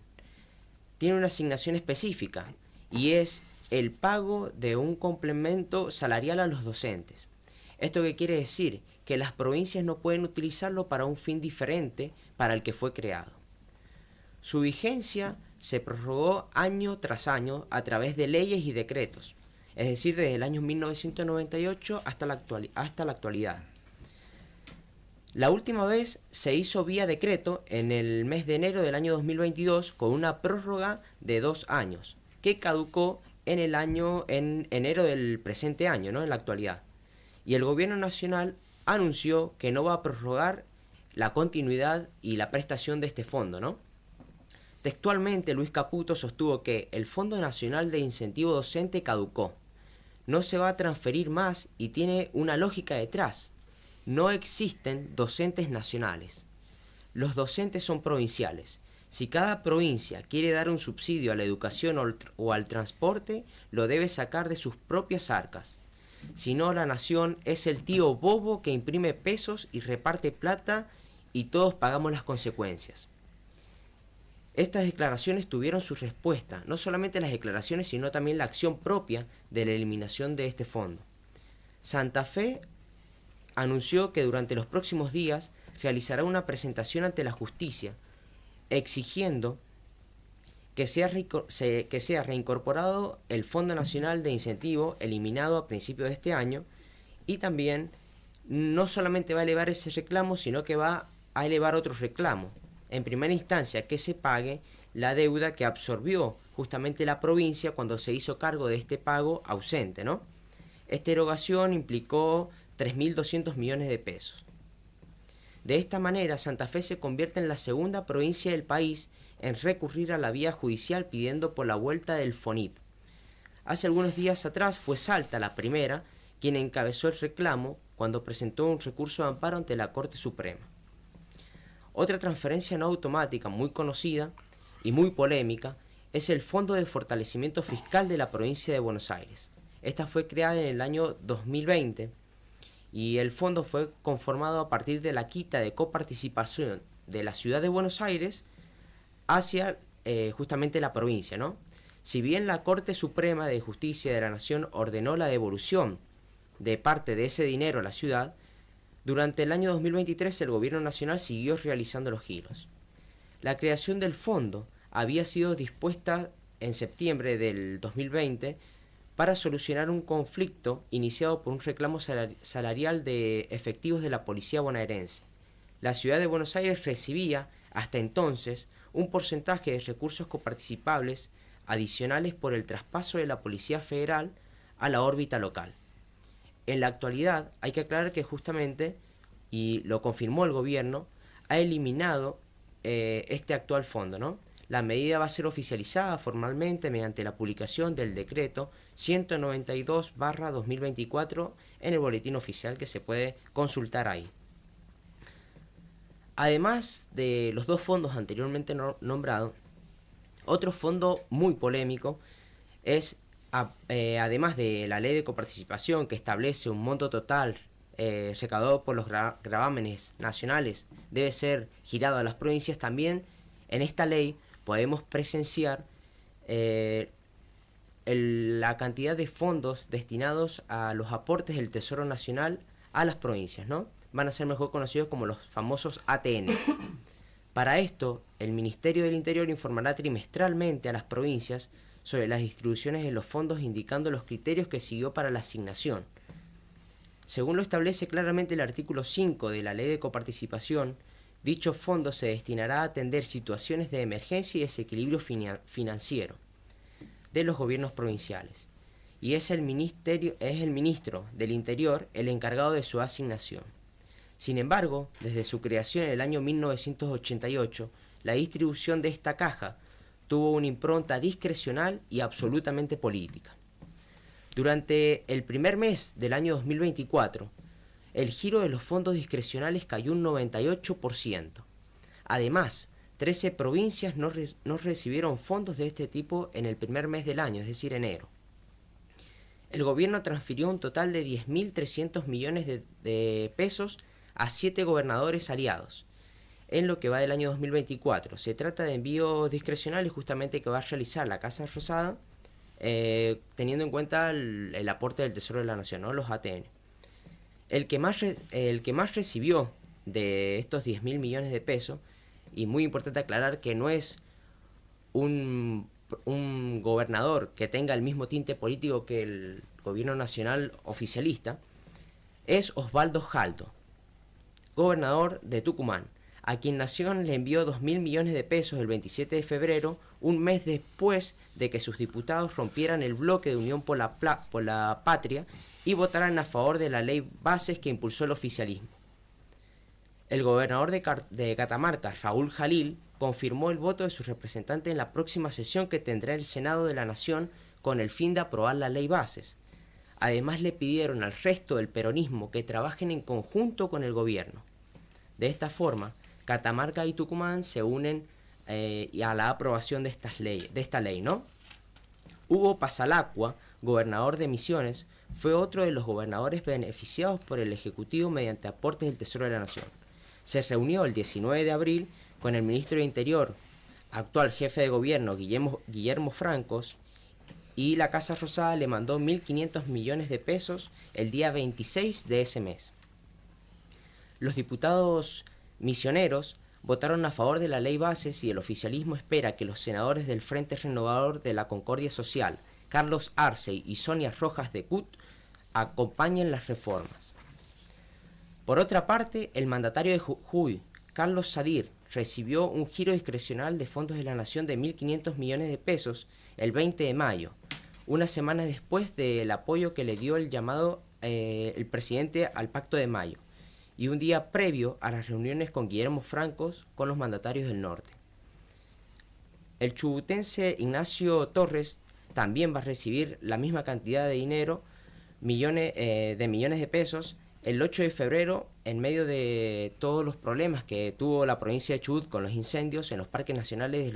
Tiene una asignación específica y es el pago de un complemento salarial a los docentes. ¿Esto qué quiere decir? Que las provincias no pueden utilizarlo para un fin diferente para el que fue creado. Su vigencia se prorrogó año tras año a través de leyes y decretos, es decir, desde el año 1998 hasta la actualidad. La última vez se hizo vía decreto en el mes de enero del año 2022 con una prórroga de 2 años, que caducó en enero del presente año, ¿no? En la actualidad. Y el gobierno nacional anunció que no va a prorrogar la continuidad y la prestación de este fondo, ¿no? Textualmente, Luis Caputo sostuvo que el Fondo Nacional de Incentivo Docente caducó, no se va a transferir más y tiene una lógica detrás. No existen docentes nacionales. Los docentes son provinciales. Si cada provincia quiere dar un subsidio a la educación o al transporte, lo debe sacar de sus propias arcas. Si no, la nación es el tío bobo que imprime pesos y reparte plata y todos pagamos las consecuencias. Estas declaraciones tuvieron su respuesta, no solamente las declaraciones, sino también la acción propia de la eliminación de este fondo. Santa Fe anunció que durante los próximos días realizará una presentación ante la justicia, exigiendo que sea reincorporado el Fondo Nacional de Incentivo, eliminado a principios de este año, y también no solamente va a elevar ese reclamo, sino que va a elevar otro reclamo. En primera instancia, que se pague la deuda que absorbió justamente la provincia cuando se hizo cargo de este pago ausente, ¿no? Esta erogación implicó 3.200 millones de pesos. De esta manera, Santa Fe se convierte en la segunda provincia del país en recurrir a la vía judicial pidiendo por la vuelta del FONID. Hace algunos días atrás fue Salta la primera quien encabezó el reclamo cuando presentó un recurso de amparo ante la Corte Suprema. Otra transferencia no automática muy conocida y muy polémica es el Fondo de Fortalecimiento Fiscal de la Provincia de Buenos Aires. Esta fue creada en el año 2020 y el fondo fue conformado a partir de la quita de coparticipación de la ciudad de Buenos Aires hacia justamente la provincia, ¿no? Si bien la Corte Suprema de Justicia de la Nación ordenó la devolución de parte de ese dinero a la ciudad, durante el año 2023 el gobierno nacional siguió realizando los giros. La creación del fondo había sido dispuesta en septiembre del 2020 para solucionar un conflicto iniciado por un reclamo salarial de efectivos de la policía bonaerense. La ciudad de Buenos Aires recibía, hasta entonces, un porcentaje de recursos coparticipables adicionales por el traspaso de la Policía Federal a la órbita local. En la actualidad, hay que aclarar que justamente, y lo confirmó el gobierno, ha eliminado este actual fondo, ¿no? La medida va a ser oficializada formalmente mediante la publicación del decreto 192/2024 en el boletín oficial que se puede consultar ahí. Además de los dos fondos anteriormente nombrados, otro fondo muy polémico es, además de la ley de coparticipación que establece un monto total recaudado por los gravámenes nacionales debe ser girado a las provincias, también en esta ley podemos presenciar la cantidad de fondos destinados a los aportes del Tesoro Nacional a las provincias, ¿no? Van a ser mejor conocidos como los famosos ATN. Para esto, el Ministerio del Interior informará trimestralmente a las provincias sobre las distribuciones de los fondos, indicando los criterios que siguió para la asignación. Según lo establece claramente el artículo 5 de la Ley de Coparticipación, dicho fondo se destinará a atender situaciones de emergencia y desequilibrio financiero de los gobiernos provinciales, y es el ministro del Interior el encargado de su asignación. Sin embargo, desde su creación en el año 1988, la distribución de esta caja tuvo una impronta discrecional y absolutamente política. Durante el primer mes del año 2024, el giro de los fondos discrecionales cayó un 98%. Además, 13 provincias no recibieron fondos de este tipo en el primer mes del año, es decir, enero. El gobierno transfirió un total de 10.300 millones de pesos a 7 gobernadores aliados en lo que va del año 2024. Se trata de envíos discrecionales justamente que va a realizar la Casa Rosada, teniendo en cuenta el aporte del Tesoro de la Nación, ¿no? Los ATN. El que más recibió de estos 10.000 millones de pesos, y muy importante aclarar que no es un gobernador que tenga el mismo tinte político que el gobierno nacional oficialista, es Osvaldo Jaldo, gobernador de Tucumán, a quien Nación le envió 2.000 millones de pesos el 27 de febrero, un mes después de que sus diputados rompieran el bloque de Unión por la Patria y votaran a favor de la ley bases que impulsó el oficialismo. El gobernador de Catamarca, Raúl Jalil, confirmó el voto de su representante en la próxima sesión que tendrá el Senado de la Nación con el fin de aprobar la ley bases. Además, le pidieron al resto del peronismo que trabajen en conjunto con el gobierno. De esta forma, Catamarca y Tucumán se unen a la aprobación de esta ley, ¿no? Hugo Pasalacqua, gobernador de Misiones, fue otro de los gobernadores beneficiados por el Ejecutivo mediante aportes del Tesoro de la Nación. Se reunió el 19 de abril con el ministro de Interior, actual jefe de gobierno Guillermo Francos, y la Casa Rosada le mandó 1.500 millones de pesos el día 26 de ese mes. Los diputados misioneros votaron a favor de la ley bases y el oficialismo espera que los senadores del Frente Renovador de la Concordia Social, Carlos Arce y Sonia Rojas de CUT, acompañen las reformas. Por otra parte, el mandatario de Jujuy, Carlos Sadir, recibió un giro discrecional de fondos de la Nación de 1.500 millones de pesos el 20 de mayo, una semana después del apoyo que le dio el presidente al Pacto de Mayo, y un día previo a las reuniones con Guillermo Francos con los mandatarios del norte. El chubutense Ignacio Torres también va a recibir la misma cantidad de dinero, millones de pesos, el 8 de febrero, en medio de todos los problemas que tuvo la provincia de Chubut con los incendios en los parques nacionales de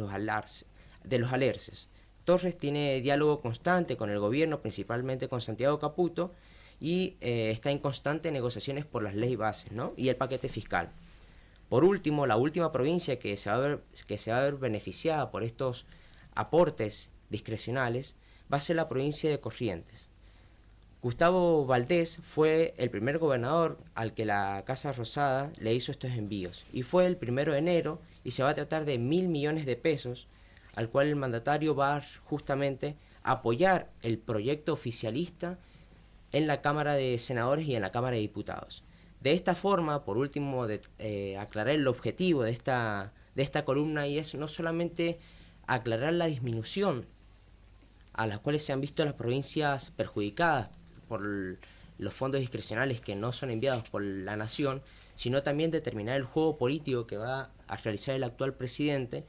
los Alerces. Torres tiene diálogo constante con el gobierno, principalmente con Santiago Caputo, y está en constantes negociaciones por las leyes bases, ¿no? Y el paquete fiscal. Por último, la última provincia que se va a ver beneficiada por estos aportes discrecionales va a ser la provincia de Corrientes. Gustavo Valdés fue el primer gobernador al que la Casa Rosada le hizo estos envíos, y fue el 1 de enero, y se va a tratar de 1.000 millones de pesos, al cual el mandatario va justamente a apoyar el proyecto oficialista en la Cámara de Senadores y en la Cámara de Diputados. De esta forma, por último, aclarar el objetivo de esta columna, y es no solamente aclarar la disminución a las cuales se han visto las provincias perjudicadas por los fondos discrecionales que no son enviados por la Nación, sino también determinar el juego político que va a realizar el actual presidente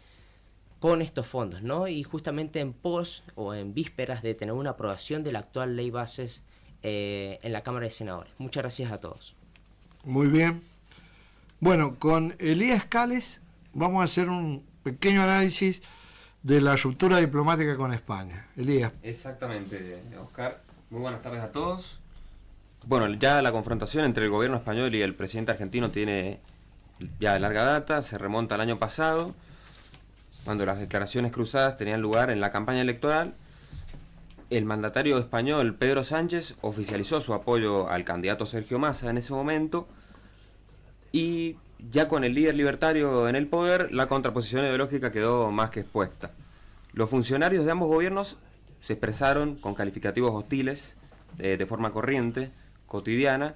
con estos fondos, ¿no? Y justamente en pos o en vísperas de tener una aprobación de la actual ley bases en la Cámara de Senadores. Muchas gracias a todos.
Muy bien. Bueno, con Elías Cales vamos a hacer un pequeño análisis de la ruptura diplomática con España. Elías.
Exactamente, Oscar. Muy buenas tardes a todos. Bueno, ya la confrontación entre el gobierno español y el presidente argentino tiene ya de larga data, se remonta al año pasado, cuando las declaraciones cruzadas tenían lugar en la campaña electoral. El mandatario español Pedro Sánchez oficializó su apoyo al candidato Sergio Massa en ese momento, y ya con el líder libertario en el poder, la contraposición ideológica quedó más que expuesta. Los funcionarios de ambos gobiernos se expresaron con calificativos hostiles de forma corriente, cotidiana,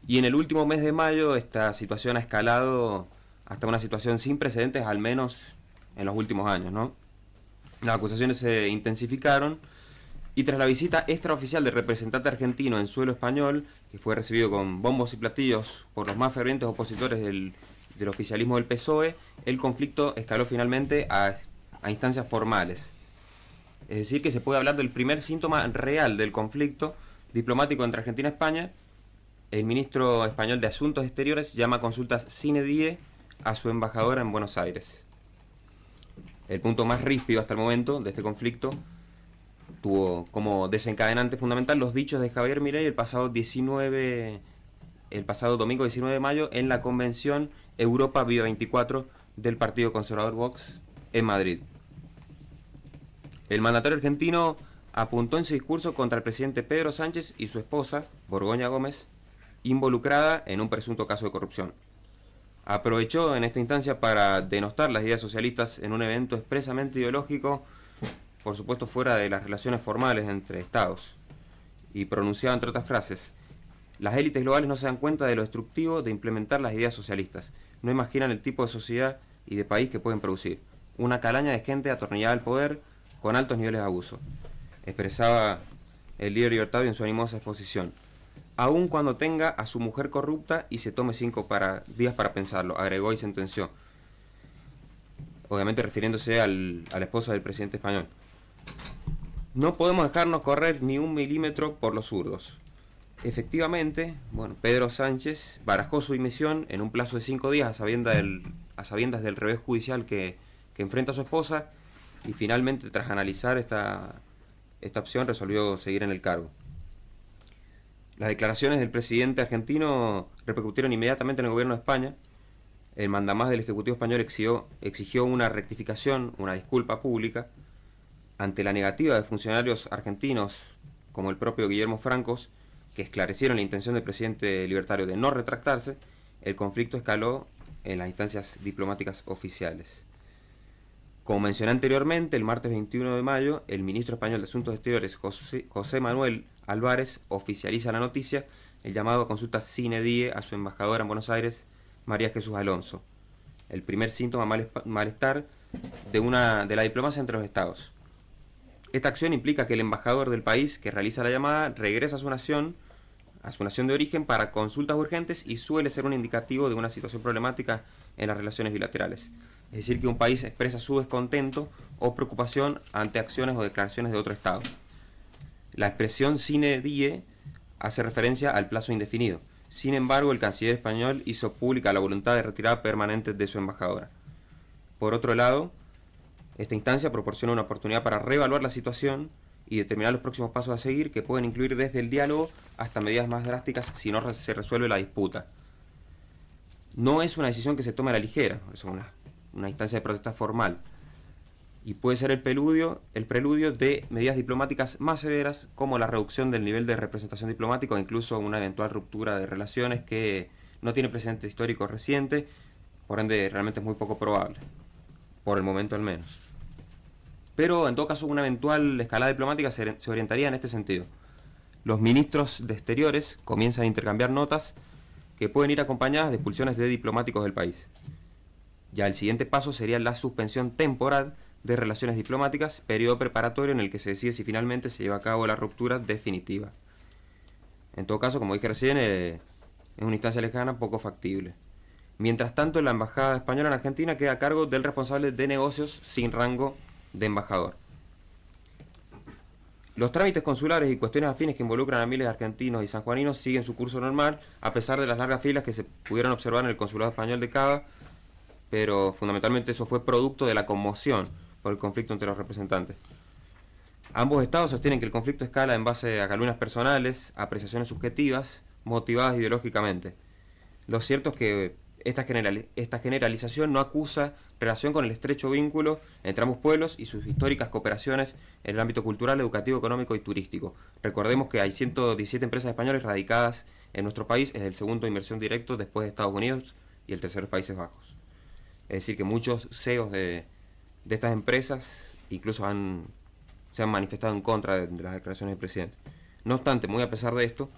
Y en el último mes de mayo esta situación ha escalado hasta una situación sin precedentes, al menos en los últimos años, ¿no? Las acusaciones se intensificaron y tras la visita extraoficial del representante argentino en suelo español, que fue recibido con bombos y platillos por los más fervientes opositores del oficialismo del PSOE, el conflicto escaló finalmente a instancias formales. Es decir, que se puede hablar del primer síntoma real del conflicto diplomático entre Argentina y España. El ministro español de Asuntos Exteriores llama a consultas sine die a su embajadora en Buenos Aires. El punto más ríspido hasta el momento de este conflicto tuvo como desencadenante fundamental los dichos de Javier Milei el pasado domingo 19 de mayo en la convención Europa Viva 24 del Partido Conservador Vox en Madrid. El mandatario argentino apuntó en su discurso contra el presidente Pedro Sánchez y su esposa, Borgoña Gómez, involucrada en un presunto caso de corrupción. Aprovechó en esta instancia para denostar las ideas socialistas en un evento expresamente ideológico, por supuesto fuera de las relaciones formales entre estados, y pronunciaba entre otras frases: las élites globales no se dan cuenta de lo destructivo de implementar las ideas socialistas, no imaginan el tipo de sociedad y de país que pueden producir, una calaña de gente atornillada al poder con altos niveles de abuso, expresaba el líder libertario en su animosa exposición. Aun cuando tenga a su mujer corrupta y se tome 5 días para pensarlo, agregó y sentenció, obviamente refiriéndose a la esposa del presidente español. No podemos dejarnos correr ni un milímetro por los zurdos. Efectivamente, Pedro Sánchez barajó su dimisión en un plazo de 5 días a sabiendas del revés judicial que enfrenta a su esposa, y finalmente, tras analizar esta opción, resolvió seguir en el cargo. Las declaraciones del presidente argentino repercutieron inmediatamente en el gobierno de España. El mandamás del Ejecutivo español exigió una rectificación, una disculpa pública. Ante la negativa de funcionarios argentinos, como el propio Guillermo Francos, que esclarecieron la intención del presidente libertario de no retractarse, el conflicto escaló en las instancias diplomáticas oficiales. Como mencioné anteriormente, el martes 21 de mayo, el ministro español de Asuntos Exteriores, José Manuel Álvarez, oficializa la noticia, el llamado a consulta sine die a su embajadora en Buenos Aires, María Jesús Alonso. El primer síntoma malestar de la diplomacia entre los estados. Esta acción implica que el embajador del país que realiza la llamada regresa a su nación de origen para consultas urgentes y suele ser un indicativo de una situación problemática en las relaciones bilaterales. Es decir, que un país expresa su descontento o preocupación ante acciones o declaraciones de otro Estado. La expresión sine die hace referencia al plazo indefinido. Sin embargo, el canciller español hizo pública la voluntad de retirada permanente de su embajadora. Por otro lado, esta instancia proporciona una oportunidad para reevaluar la situación y determinar los próximos pasos a seguir, que pueden incluir desde el diálogo hasta medidas más drásticas si no se resuelve la disputa. No es una decisión que se tome a la ligera, es una instancia de protesta formal, y puede ser el preludio de medidas diplomáticas más severas, como la reducción del nivel de representación diplomática o incluso una eventual ruptura de relaciones que no tiene precedente histórico reciente, por ende realmente es muy poco probable, por el momento al menos. Pero en todo caso una eventual escalada diplomática se orientaría en este sentido. Los ministros de Exteriores comienzan a intercambiar notas que pueden ir acompañadas de expulsiones de diplomáticos del país. Ya el siguiente paso sería la suspensión temporal de relaciones diplomáticas, periodo preparatorio en el que se decide si finalmente se lleva a cabo la ruptura definitiva. En todo caso, como dije recién, es una instancia lejana poco factible. Mientras tanto, la embajada española en Argentina queda a cargo del responsable de negocios sin rango de embajador. Los trámites consulares y cuestiones afines que involucran a miles de argentinos y sanjuaninos siguen su curso normal, a pesar de las largas filas que se pudieron observar en el consulado español de Cava, pero fundamentalmente eso fue producto de la conmoción por el conflicto entre los representantes. Ambos estados sostienen que el conflicto escala en base a calumnias personales, apreciaciones subjetivas, motivadas ideológicamente. Lo cierto es que esta generalización no acusa relación con el estrecho vínculo entre ambos pueblos y sus históricas cooperaciones en el ámbito cultural, educativo, económico y turístico. Recordemos que hay 117 empresas españolas radicadas en nuestro país, es el segundo de inversión directo después de Estados Unidos y el tercero Países Bajos. Es decir, que muchos CEOs de estas empresas incluso se han manifestado en contra de las declaraciones del presidente. No obstante, muy a pesar de esto,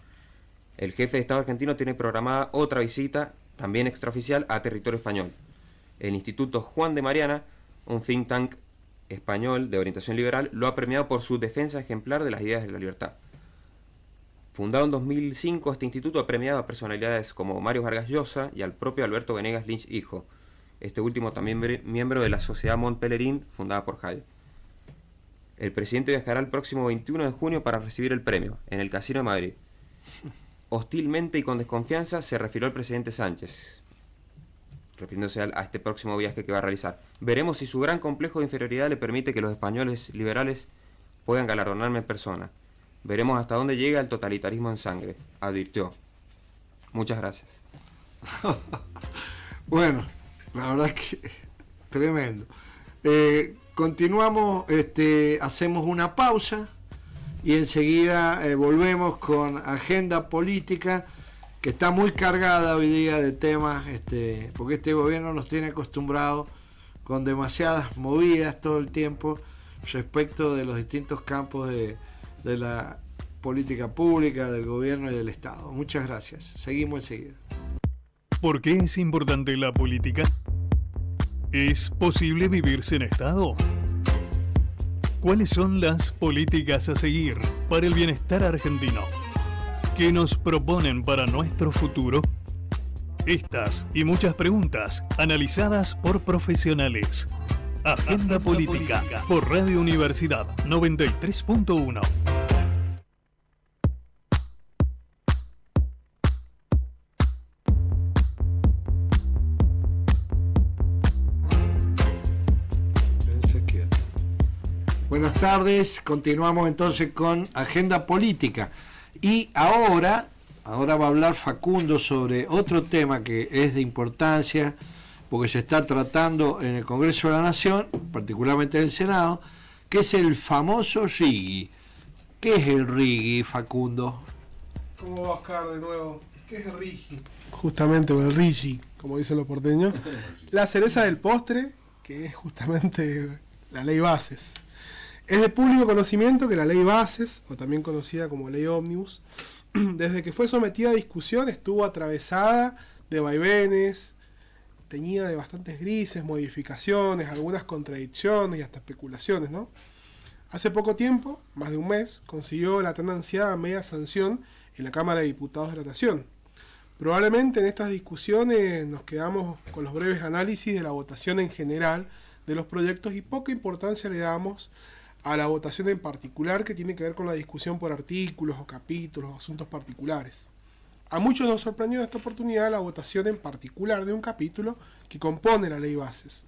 El jefe de Estado argentino tiene programada otra visita, también extraoficial, a territorio español. El Instituto Juan de Mariana, un think tank español de orientación liberal, lo ha premiado por su defensa ejemplar de las ideas de la libertad. Fundado en 2005, este instituto ha premiado a personalidades como Mario Vargas Llosa y al propio Alberto Venegas Lynch hijo, este último también miembro de la Sociedad Mont Pelerin, fundada por Hayek. El presidente viajará el próximo 21 de junio para recibir el premio, en el Casino de Madrid. Hostilmente y con desconfianza se refirió el presidente Sánchez, refiriéndose a este próximo viaje que va a realizar. Veremos si su gran complejo de inferioridad le permite que los españoles liberales puedan galardonarme en persona. Veremos hasta dónde llega el totalitarismo en sangre, advirtió. Muchas gracias.
Bueno, la verdad que tremendo. Continuamos, hacemos una pausa y enseguida volvemos con agenda política que está muy cargada hoy día de temas, porque este gobierno nos tiene acostumbrados con demasiadas movidas todo el tiempo respecto de los distintos campos de la política pública, del gobierno y del Estado. Muchas gracias. Seguimos enseguida.
¿Por qué es importante la política? ¿Es posible vivir sin Estado? ¿Cuáles son las políticas a seguir para el bienestar argentino? ¿Qué nos proponen para nuestro futuro? Estas y muchas preguntas analizadas por profesionales. Agenda Política por Radio Universidad 93.1.
Buenas tardes, continuamos entonces con Agenda Política. Y ahora va a hablar Facundo sobre otro tema que es de importancia, porque se está tratando en el Congreso de la Nación, particularmente en el Senado, que es el famoso RIGI. ¿Qué es el RIGI, Facundo?
¿Cómo va, Oscar, de nuevo? ¿Qué es el RIGI? Justamente, o el RIGI, como dicen los porteños. La cereza del postre, que es justamente la ley Bases. Es de público conocimiento que la ley Bases, o también conocida como ley Ómnibus, desde que fue sometida a discusión estuvo atravesada de vaivenes, teñida de bastantes grises, modificaciones, algunas contradicciones y hasta especulaciones, ¿no? Hace poco tiempo, más de un mes, consiguió la tan ansiada media sanción en la Cámara de Diputados de la Nación. Probablemente en estas discusiones nos quedamos con los breves análisis de la votación en general de los proyectos y poca importancia le damos a la votación en particular que tiene que ver con la discusión por artículos o capítulos o asuntos particulares. A muchos nos sorprendió en esta oportunidad la votación en particular de un capítulo que compone la ley Bases,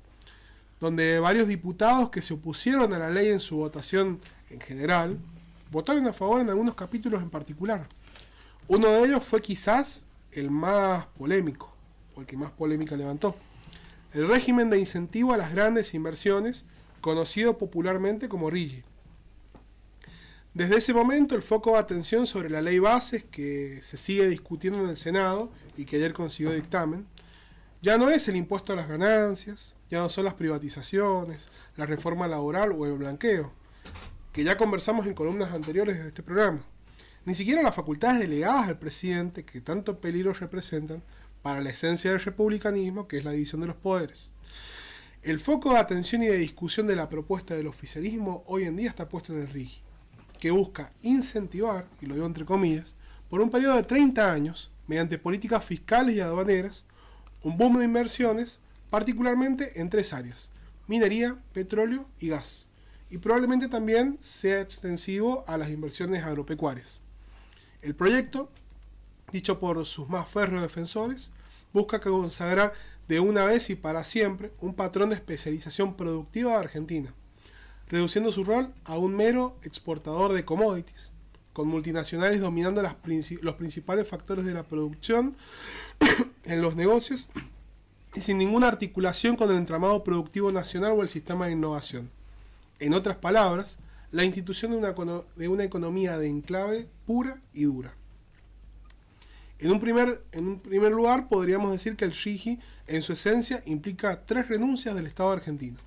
donde varios diputados que se opusieron a la ley en su votación en general, votaron a favor en algunos capítulos en particular. Uno de ellos fue quizás el más polémico, o el que más polémica levantó: el régimen de incentivo a las grandes inversiones, conocido popularmente como RIGI. Desde ese momento el foco de atención sobre la ley Bases, que se sigue discutiendo en el Senado y que ayer consiguió dictamen, ya no es el impuesto a las ganancias, ya no son las privatizaciones, la reforma laboral o el blanqueo, que ya conversamos en columnas anteriores de este programa, ni siquiera las facultades delegadas al presidente que tanto peligro representan para la esencia del republicanismo, que es la división de los poderes. El foco de atención y de discusión de la propuesta del oficialismo hoy en día está puesto en el RIGI, que busca incentivar, y lo digo entre comillas, por un periodo de 30 años, mediante políticas fiscales y aduaneras, un boom de inversiones, particularmente en 3 áreas: minería, petróleo y gas, y probablemente también sea extensivo a las inversiones agropecuarias. El proyecto, dicho por sus más férreos defensores, busca consagrar de una vez y para siempre un patrón de especialización productiva de Argentina, reduciendo su rol a un mero exportador de commodities, con multinacionales dominando los principales factores de la producción en los negocios y sin ninguna articulación con el entramado productivo nacional o el sistema de innovación. En otras palabras, la institución de una economía de enclave pura y dura. En un primer lugar, podríamos decir que el RIGI, en su esencia, implica 3 renuncias del Estado argentino.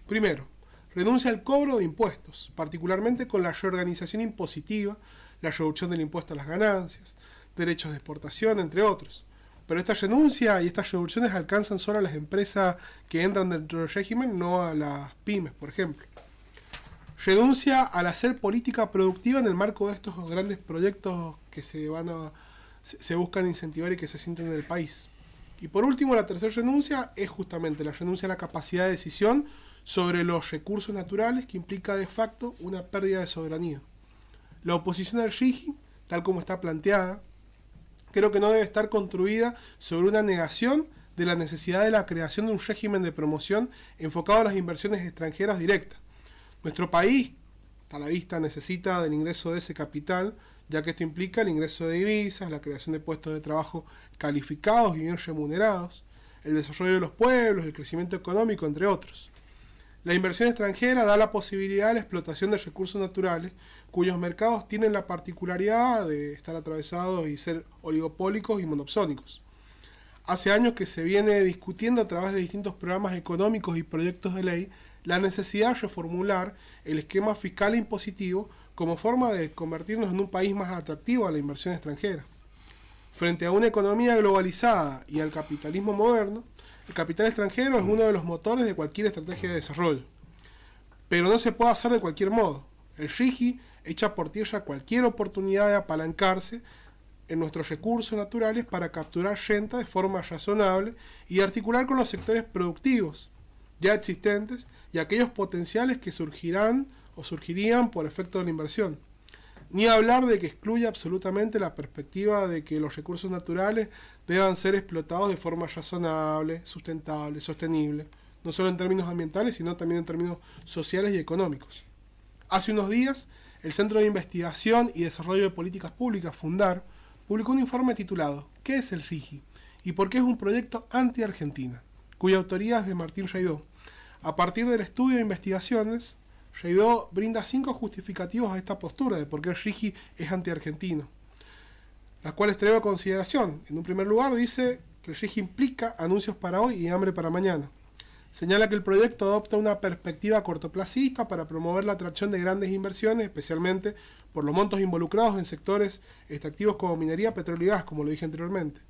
Primero, renuncia al cobro de impuestos, particularmente con la reorganización impositiva, la reducción del impuesto a las ganancias, derechos de exportación, entre otros. Pero esta renuncia y estas reducciones alcanzan solo a las empresas que entran dentro del régimen, no a las pymes, por ejemplo. Renuncia al hacer política productiva en el marco de estos grandes proyectos que se buscan incentivar y que se sienten en el país. Y por último, la tercera renuncia es justamente la renuncia a la capacidad de decisión sobre los recursos naturales, que implica de facto una pérdida de soberanía. La oposición al RIGI, tal como está planteada, creo que no debe estar construida sobre una negación de la necesidad de la creación de un régimen de promoción enfocado a las inversiones extranjeras directas. Nuestro país, a la vista, necesita del ingreso de ese capital, ya que esto implica el ingreso de divisas, la creación de puestos de trabajo calificados y bien remunerados, el desarrollo de los pueblos, el crecimiento económico, entre otros. La inversión extranjera da la posibilidad de la explotación de recursos naturales, cuyos mercados tienen la particularidad de estar atravesados y ser oligopólicos y monopsónicos. Hace años que se viene discutiendo a través de distintos programas económicos y proyectos de ley la necesidad de reformular el esquema fiscal e impositivo como forma de convertirnos en un país más atractivo a la inversión extranjera. Frente a una economía globalizada y al capitalismo moderno, el capital extranjero es uno de los motores de cualquier estrategia de desarrollo. Pero no se puede hacer de cualquier modo. El RIGI echa por tierra cualquier oportunidad de apalancarse en nuestros recursos naturales para capturar renta de forma razonable y articular con los sectores productivos ya existentes y aquellos potenciales que surgirán o surgirían por efecto de la inversión. Ni hablar de que excluye absolutamente la perspectiva de que los recursos naturales deban ser explotados de forma razonable, sustentable, sostenible, no solo en términos ambientales, sino también en términos sociales y económicos. Hace unos días, el Centro de Investigación y Desarrollo de Políticas Públicas, Fundar, publicó un informe titulado ¿Qué es el RIGI? ¿Y por qué es un proyecto anti-Argentina?, cuya autoría es de Martín Reidó. A partir del estudio de investigaciones, Reidó brinda 5 justificativos a esta postura de por qué el RIGI es anti-argentino, las cuales traigo a consideración. En un primer lugar, dice que el RIGI implica anuncios para hoy y hambre para mañana. Señala que el proyecto adopta una perspectiva cortoplacista para promover la atracción de grandes inversiones, especialmente por los montos involucrados en sectores extractivos como minería, petróleo y gas, como lo dije anteriormente.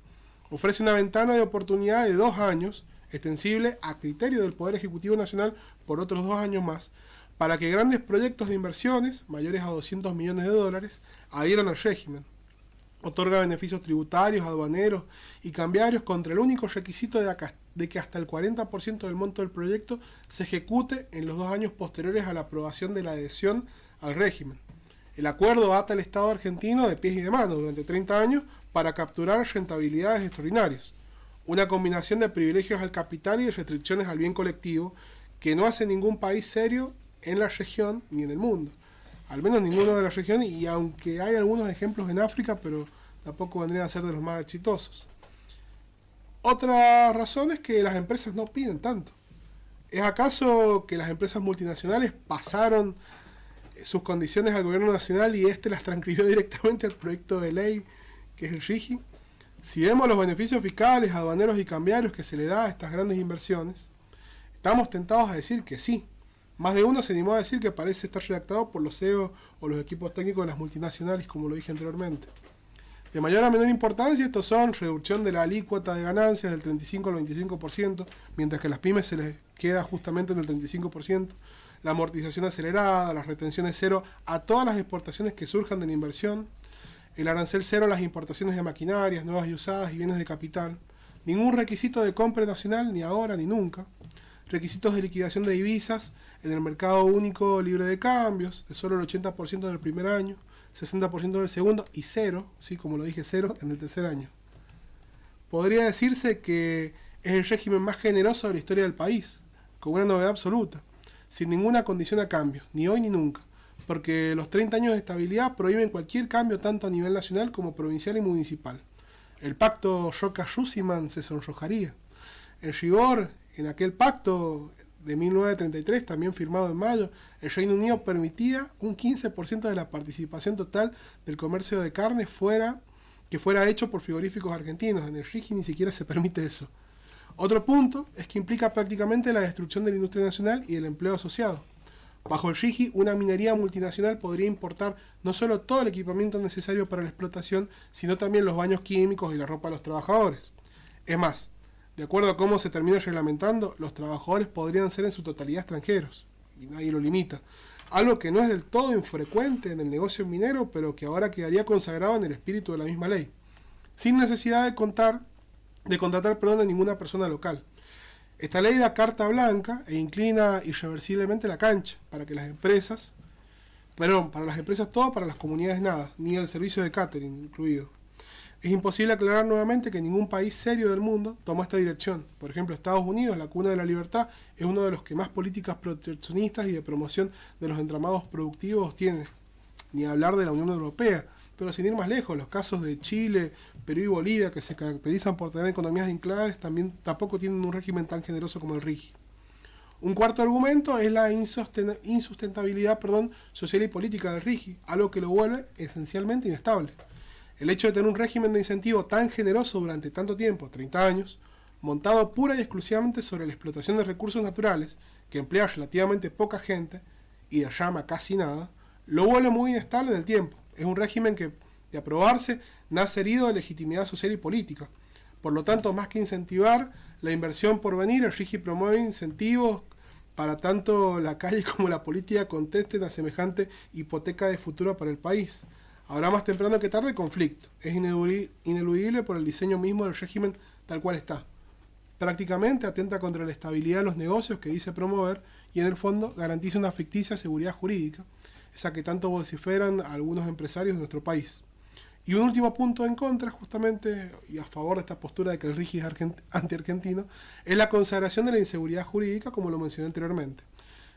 Ofrece una ventana de oportunidad de 2 años, extensible a criterio del Poder Ejecutivo Nacional por otros 2 años más, para que grandes proyectos de inversiones, mayores a $200 millones, adhieran al régimen. Otorga beneficios tributarios, aduaneros y cambiarios contra el único requisito de que hasta el 40% del monto del proyecto se ejecute en los 2 años posteriores a la aprobación de la adhesión al régimen. El acuerdo ata al Estado argentino de pies y de manos durante 30 años para capturar rentabilidades extraordinarias. Una combinación de privilegios al capital y de restricciones al bien colectivo que no hace ningún país serio en la región ni en el mundo. Al menos ninguno de la región, y aunque hay algunos ejemplos en África, pero tampoco vendrían a ser de los más exitosos. Otra razón es que las empresas no piden tanto. ¿Es acaso que las empresas multinacionales pasaron sus condiciones al gobierno nacional y este las transcribió directamente al proyecto de ley que es el RIGI? Si vemos los beneficios fiscales, aduaneros y cambiarios que se le da a estas grandes inversiones, estamos tentados a decir que sí. Más de uno se animó a decir que parece estar redactado por los CEO o los equipos técnicos de las multinacionales, como lo dije anteriormente. De mayor a menor importancia, estos son reducción de la alícuota de ganancias del 35 al 25%, mientras que a las pymes se les queda justamente en el 35%, la amortización acelerada, las retenciones cero a todas las exportaciones que surjan de la inversión, el arancel cero a las importaciones de maquinarias, nuevas y usadas y bienes de capital, ningún requisito de compra nacional, ni ahora ni nunca, requisitos de liquidación de divisas en el mercado único libre de cambios, de solo el 80% en el primer año, 60% en el segundo y cero, sí, como lo dije, cero en el tercer año. Podría decirse que es el régimen más generoso de la historia del país, con una novedad absoluta, sin ninguna condición a cambio, ni hoy ni nunca, porque los 30 años de estabilidad prohíben cualquier cambio tanto a nivel nacional como provincial y municipal. El pacto Roca-Rusiman se sonrojaría. En rigor, en aquel pacto de 1933, también firmado en mayo, el Reino Unido permitía un 15% de la participación total del comercio de carne que fuera hecho por frigoríficos argentinos. En el RIGI ni siquiera se permite eso. Otro punto es que implica prácticamente la destrucción de la industria nacional y del empleo asociado. Bajo el RIGI, una minería multinacional podría importar no solo todo el equipamiento necesario para la explotación, sino también los baños químicos y la ropa de los trabajadores. Es más, de acuerdo a cómo se termine reglamentando, los trabajadores podrían ser en su totalidad extranjeros, y nadie lo limita. Algo que no es del todo infrecuente en el negocio minero, pero que ahora quedaría consagrado en el espíritu de la misma ley, sin necesidad de contratar a ninguna persona local. Esta ley da carta blanca e inclina irreversiblemente la cancha para las empresas todo, para las comunidades nada, ni el servicio de catering incluido. Es imposible aclarar nuevamente que ningún país serio del mundo tomó esta dirección. Por ejemplo, Estados Unidos, la cuna de la libertad, es uno de los que más políticas proteccionistas y de promoción de los entramados productivos tiene. Ni hablar de la Unión Europea. Pero sin ir más lejos, los casos de Chile, Perú y Bolivia, que se caracterizan por tener economías enclaves, tampoco tienen un régimen tan generoso como el RIGI. Un cuarto argumento es la insustentabilidad social y política del RIGI, algo que lo vuelve esencialmente inestable. El hecho de tener un régimen de incentivo tan generoso durante tanto tiempo, 30 años, montado pura y exclusivamente sobre la explotación de recursos naturales, que emplea relativamente poca gente y de llama casi nada, lo vuelve muy inestable en el tiempo. Es un régimen que, de aprobarse, nace herido de legitimidad social y política. Por lo tanto, más que incentivar la inversión por venir, el RIGI promueve incentivos para tanto la calle como la política contesten a semejante hipoteca de futuro para el país. Habrá más temprano que tarde conflicto. Es ineludible por el diseño mismo del régimen tal cual está. Prácticamente atenta contra la estabilidad de los negocios que dice promover y en el fondo garantiza una ficticia seguridad jurídica, esa que tanto vociferan algunos empresarios de nuestro país. Y un último punto en contra, justamente, y a favor de esta postura de que el RIGI es anti-argentino, es la consagración de la inseguridad jurídica, como lo mencioné anteriormente.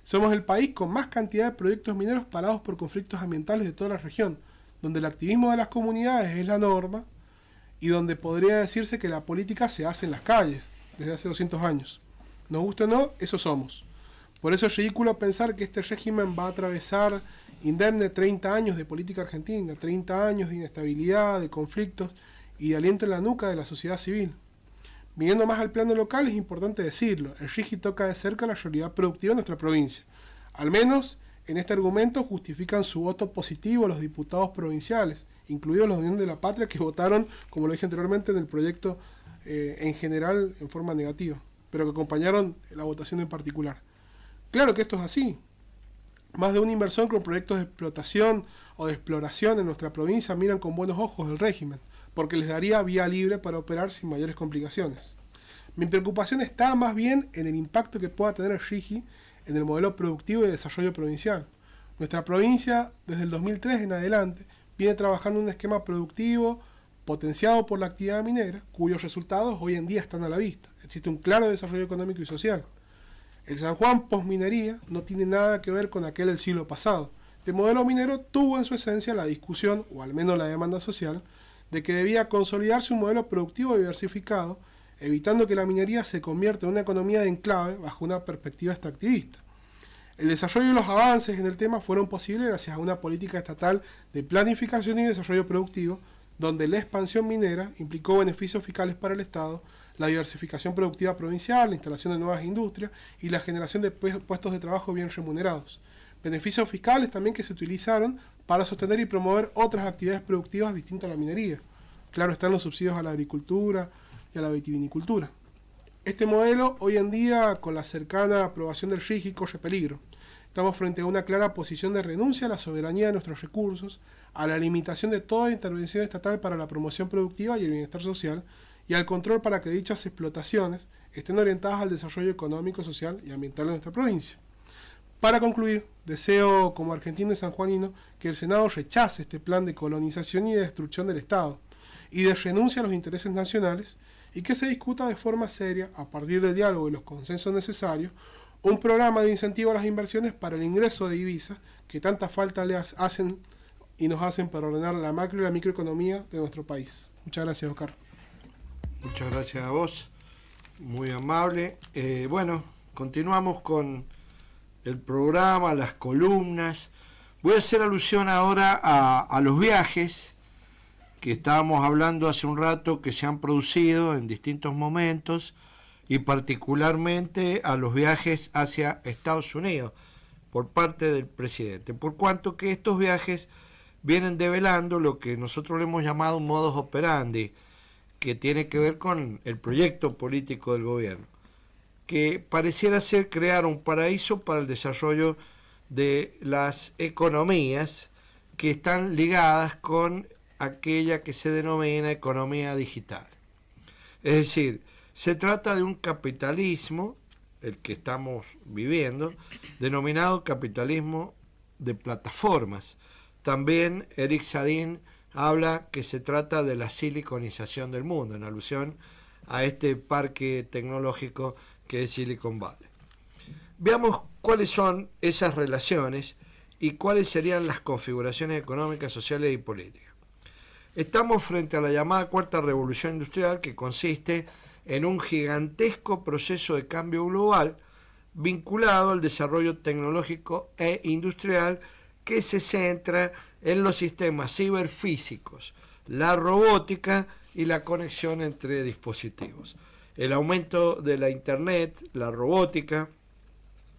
Somos el país con más cantidad de proyectos mineros parados por conflictos ambientales de toda la región, donde el activismo de las comunidades es la norma y donde podría decirse que la política se hace en las calles desde hace 200 años. Nos guste o no, eso somos. Por eso es ridículo pensar que este régimen va a atravesar indemne 30 años de política argentina, 30 años de inestabilidad, de conflictos y de aliento en la nuca de la sociedad civil. Viniendo más al plano local, es importante decirlo, el RIGI toca de cerca la realidad productiva de nuestra provincia. Al menos en este argumento justifican su voto positivo los diputados provinciales, incluidos los de Unión de la Patria, que votaron, como lo dije anteriormente, en el proyecto en general en forma negativa, pero que acompañaron la votación en particular. Claro que esto es así. Más de una inversión con proyectos de explotación o de exploración en nuestra provincia miran con buenos ojos el régimen, porque les daría vía libre para operar sin mayores complicaciones. Mi preocupación está más bien en el impacto que pueda tener el RIGI en el modelo productivo y de desarrollo provincial. Nuestra provincia, desde el 2003 en adelante, viene trabajando en un esquema productivo potenciado por la actividad minera, cuyos resultados hoy en día están a la vista. Existe un claro desarrollo económico y social. El San Juan postminería no tiene nada que ver con aquel del siglo pasado. El modelo minero tuvo en su esencia la discusión, o al menos la demanda social, de que debía consolidarse un modelo productivo diversificado, evitando que la minería se convierta en una economía de enclave bajo una perspectiva extractivista. El desarrollo y los avances en el tema fueron posibles gracias a una política estatal de planificación y desarrollo productivo, donde la expansión minera implicó beneficios fiscales para el Estado, la diversificación productiva provincial, la instalación de nuevas industrias y la generación de puestos de trabajo bien remunerados. Beneficios fiscales también que se utilizaron para sostener y promover otras actividades productivas distintas a la minería. Claro, están los subsidios a la agricultura y a la vitivinicultura. Este modelo, hoy en día, con la cercana aprobación del RIGI, corre peligro. Estamos frente a una clara posición de renuncia a la soberanía de nuestros recursos, a la limitación de toda intervención estatal para la promoción productiva y el bienestar social, y al control para que dichas explotaciones estén orientadas al desarrollo económico, social y ambiental de nuestra provincia. Para concluir, deseo como argentino y sanjuanino que el Senado rechace este plan de colonización y de destrucción del Estado y de renuncia a los intereses nacionales y que se discuta de forma seria, a partir del diálogo y los consensos necesarios, un programa de incentivo a las inversiones para el ingreso de divisas que tanta falta le hacen y nos hacen para ordenar la macro y la microeconomía de nuestro país. Muchas gracias, Oscar.
Muchas gracias a vos, muy amable. Bueno, continuamos con el programa, las columnas. Voy a hacer alusión ahora a los viajes que estábamos hablando hace un rato, que se han producido en distintos momentos, y particularmente a los viajes hacia Estados Unidos. por parte del presidente, por cuanto que estos viajes vienen develando lo que nosotros le hemos llamado un modus operandi, que tiene que ver con el proyecto político del gobierno, que pareciera ser crear un paraíso para el desarrollo de las economías que están ligadas con aquella que se denomina economía digital. Es decir, se trata de un capitalismo, el que estamos viviendo, denominado capitalismo de plataformas. También Eric Sadin habla que se trata de la siliconización del mundo, en alusión a este parque tecnológico que es Silicon Valley. Veamos cuáles son esas relaciones y cuáles serían las configuraciones económicas, sociales y políticas. Estamos frente a la llamada cuarta revolución industrial, que consiste en un gigantesco proceso de cambio global vinculado al desarrollo tecnológico e industrial que se centra en los sistemas ciberfísicos, la robótica y la conexión entre dispositivos. El aumento de la Internet, la robótica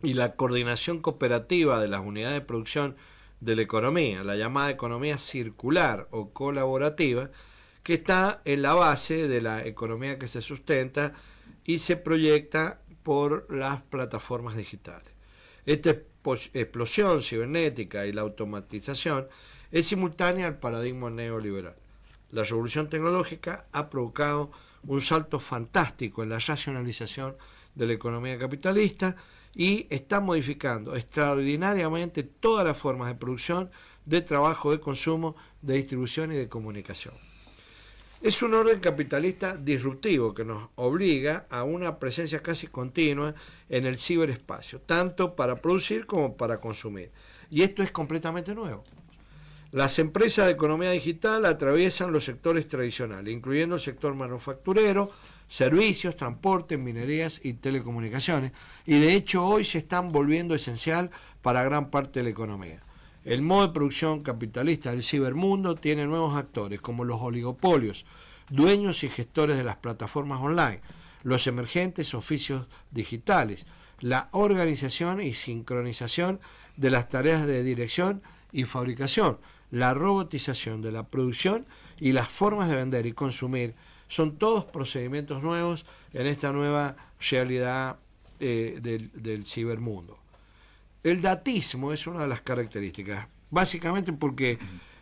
y la coordinación cooperativa de las unidades de producción de la economía, la llamada economía circular o colaborativa, que está en la base de la economía que se sustenta y se proyecta por las plataformas digitales. Esta explosión cibernética y la automatización es simultánea al paradigma neoliberal. La revolución tecnológica ha provocado un salto fantástico en la racionalización de la economía capitalista y está modificando extraordinariamente todas las formas de producción, de trabajo, de consumo, de distribución y de comunicación. Es un orden capitalista disruptivo que nos obliga a una presencia casi continua en el ciberespacio, tanto para producir como para consumir. Y esto es completamente nuevo. Las empresas de economía digital atraviesan los sectores tradicionales, incluyendo el sector manufacturero, servicios, transporte, minerías y telecomunicaciones, y de hecho hoy se están volviendo esencial para gran parte de la economía. El modo de producción capitalista del cibermundo tiene nuevos actores, como los oligopolios, dueños y gestores de las plataformas online, los emergentes oficios digitales, la organización y sincronización de las tareas de dirección y fabricación, la robotización de la producción y las formas de vender y consumir. Son todos procedimientos nuevos en esta nueva realidad del cibermundo. El datismo es una de las características, básicamente porque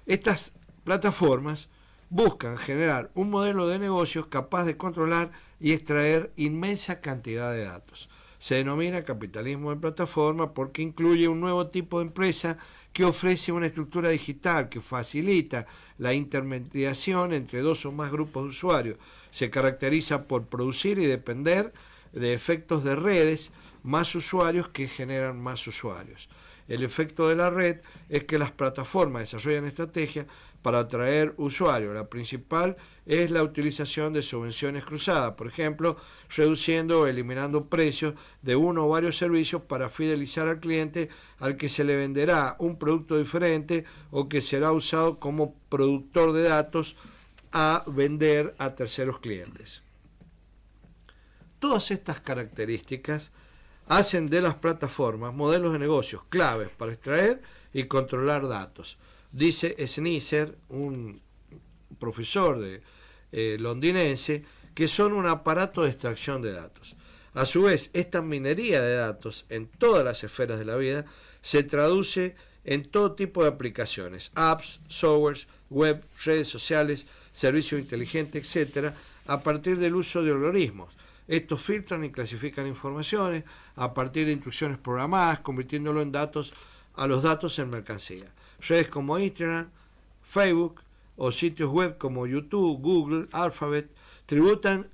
estas plataformas buscan generar un modelo de negocios capaz de controlar y extraer inmensa cantidad de datos. Se denomina capitalismo de plataforma porque incluye un nuevo tipo de empresa que ofrece una estructura digital que facilita la intermediación entre dos o más grupos de usuarios. Se caracteriza por producir y depender de efectos de redes, más usuarios que generan más usuarios. El efecto de la red es que las plataformas desarrollan estrategias para atraer usuarios. La principal es la utilización de subvenciones cruzadas, por ejemplo, reduciendo o eliminando precios de uno o varios servicios para fidelizar al cliente al que se le venderá un producto diferente o que será usado como productor de datos a vender a terceros clientes. Todas estas características hacen de las plataformas modelos de negocios claves para extraer y controlar datos. Dice Sneezer, un profesor londinense, que son un aparato de extracción de datos. A su vez, esta minería de datos en todas las esferas de la vida se traduce en todo tipo de aplicaciones, apps, softwares, web, redes sociales, servicios inteligentes, etc., a partir del uso de algoritmos. Estos filtran y clasifican informaciones a partir de instrucciones programadas, convirtiéndolo en datos, a los datos en mercancía. Redes como Instagram, Facebook o sitios web como YouTube, Google, Alphabet tributan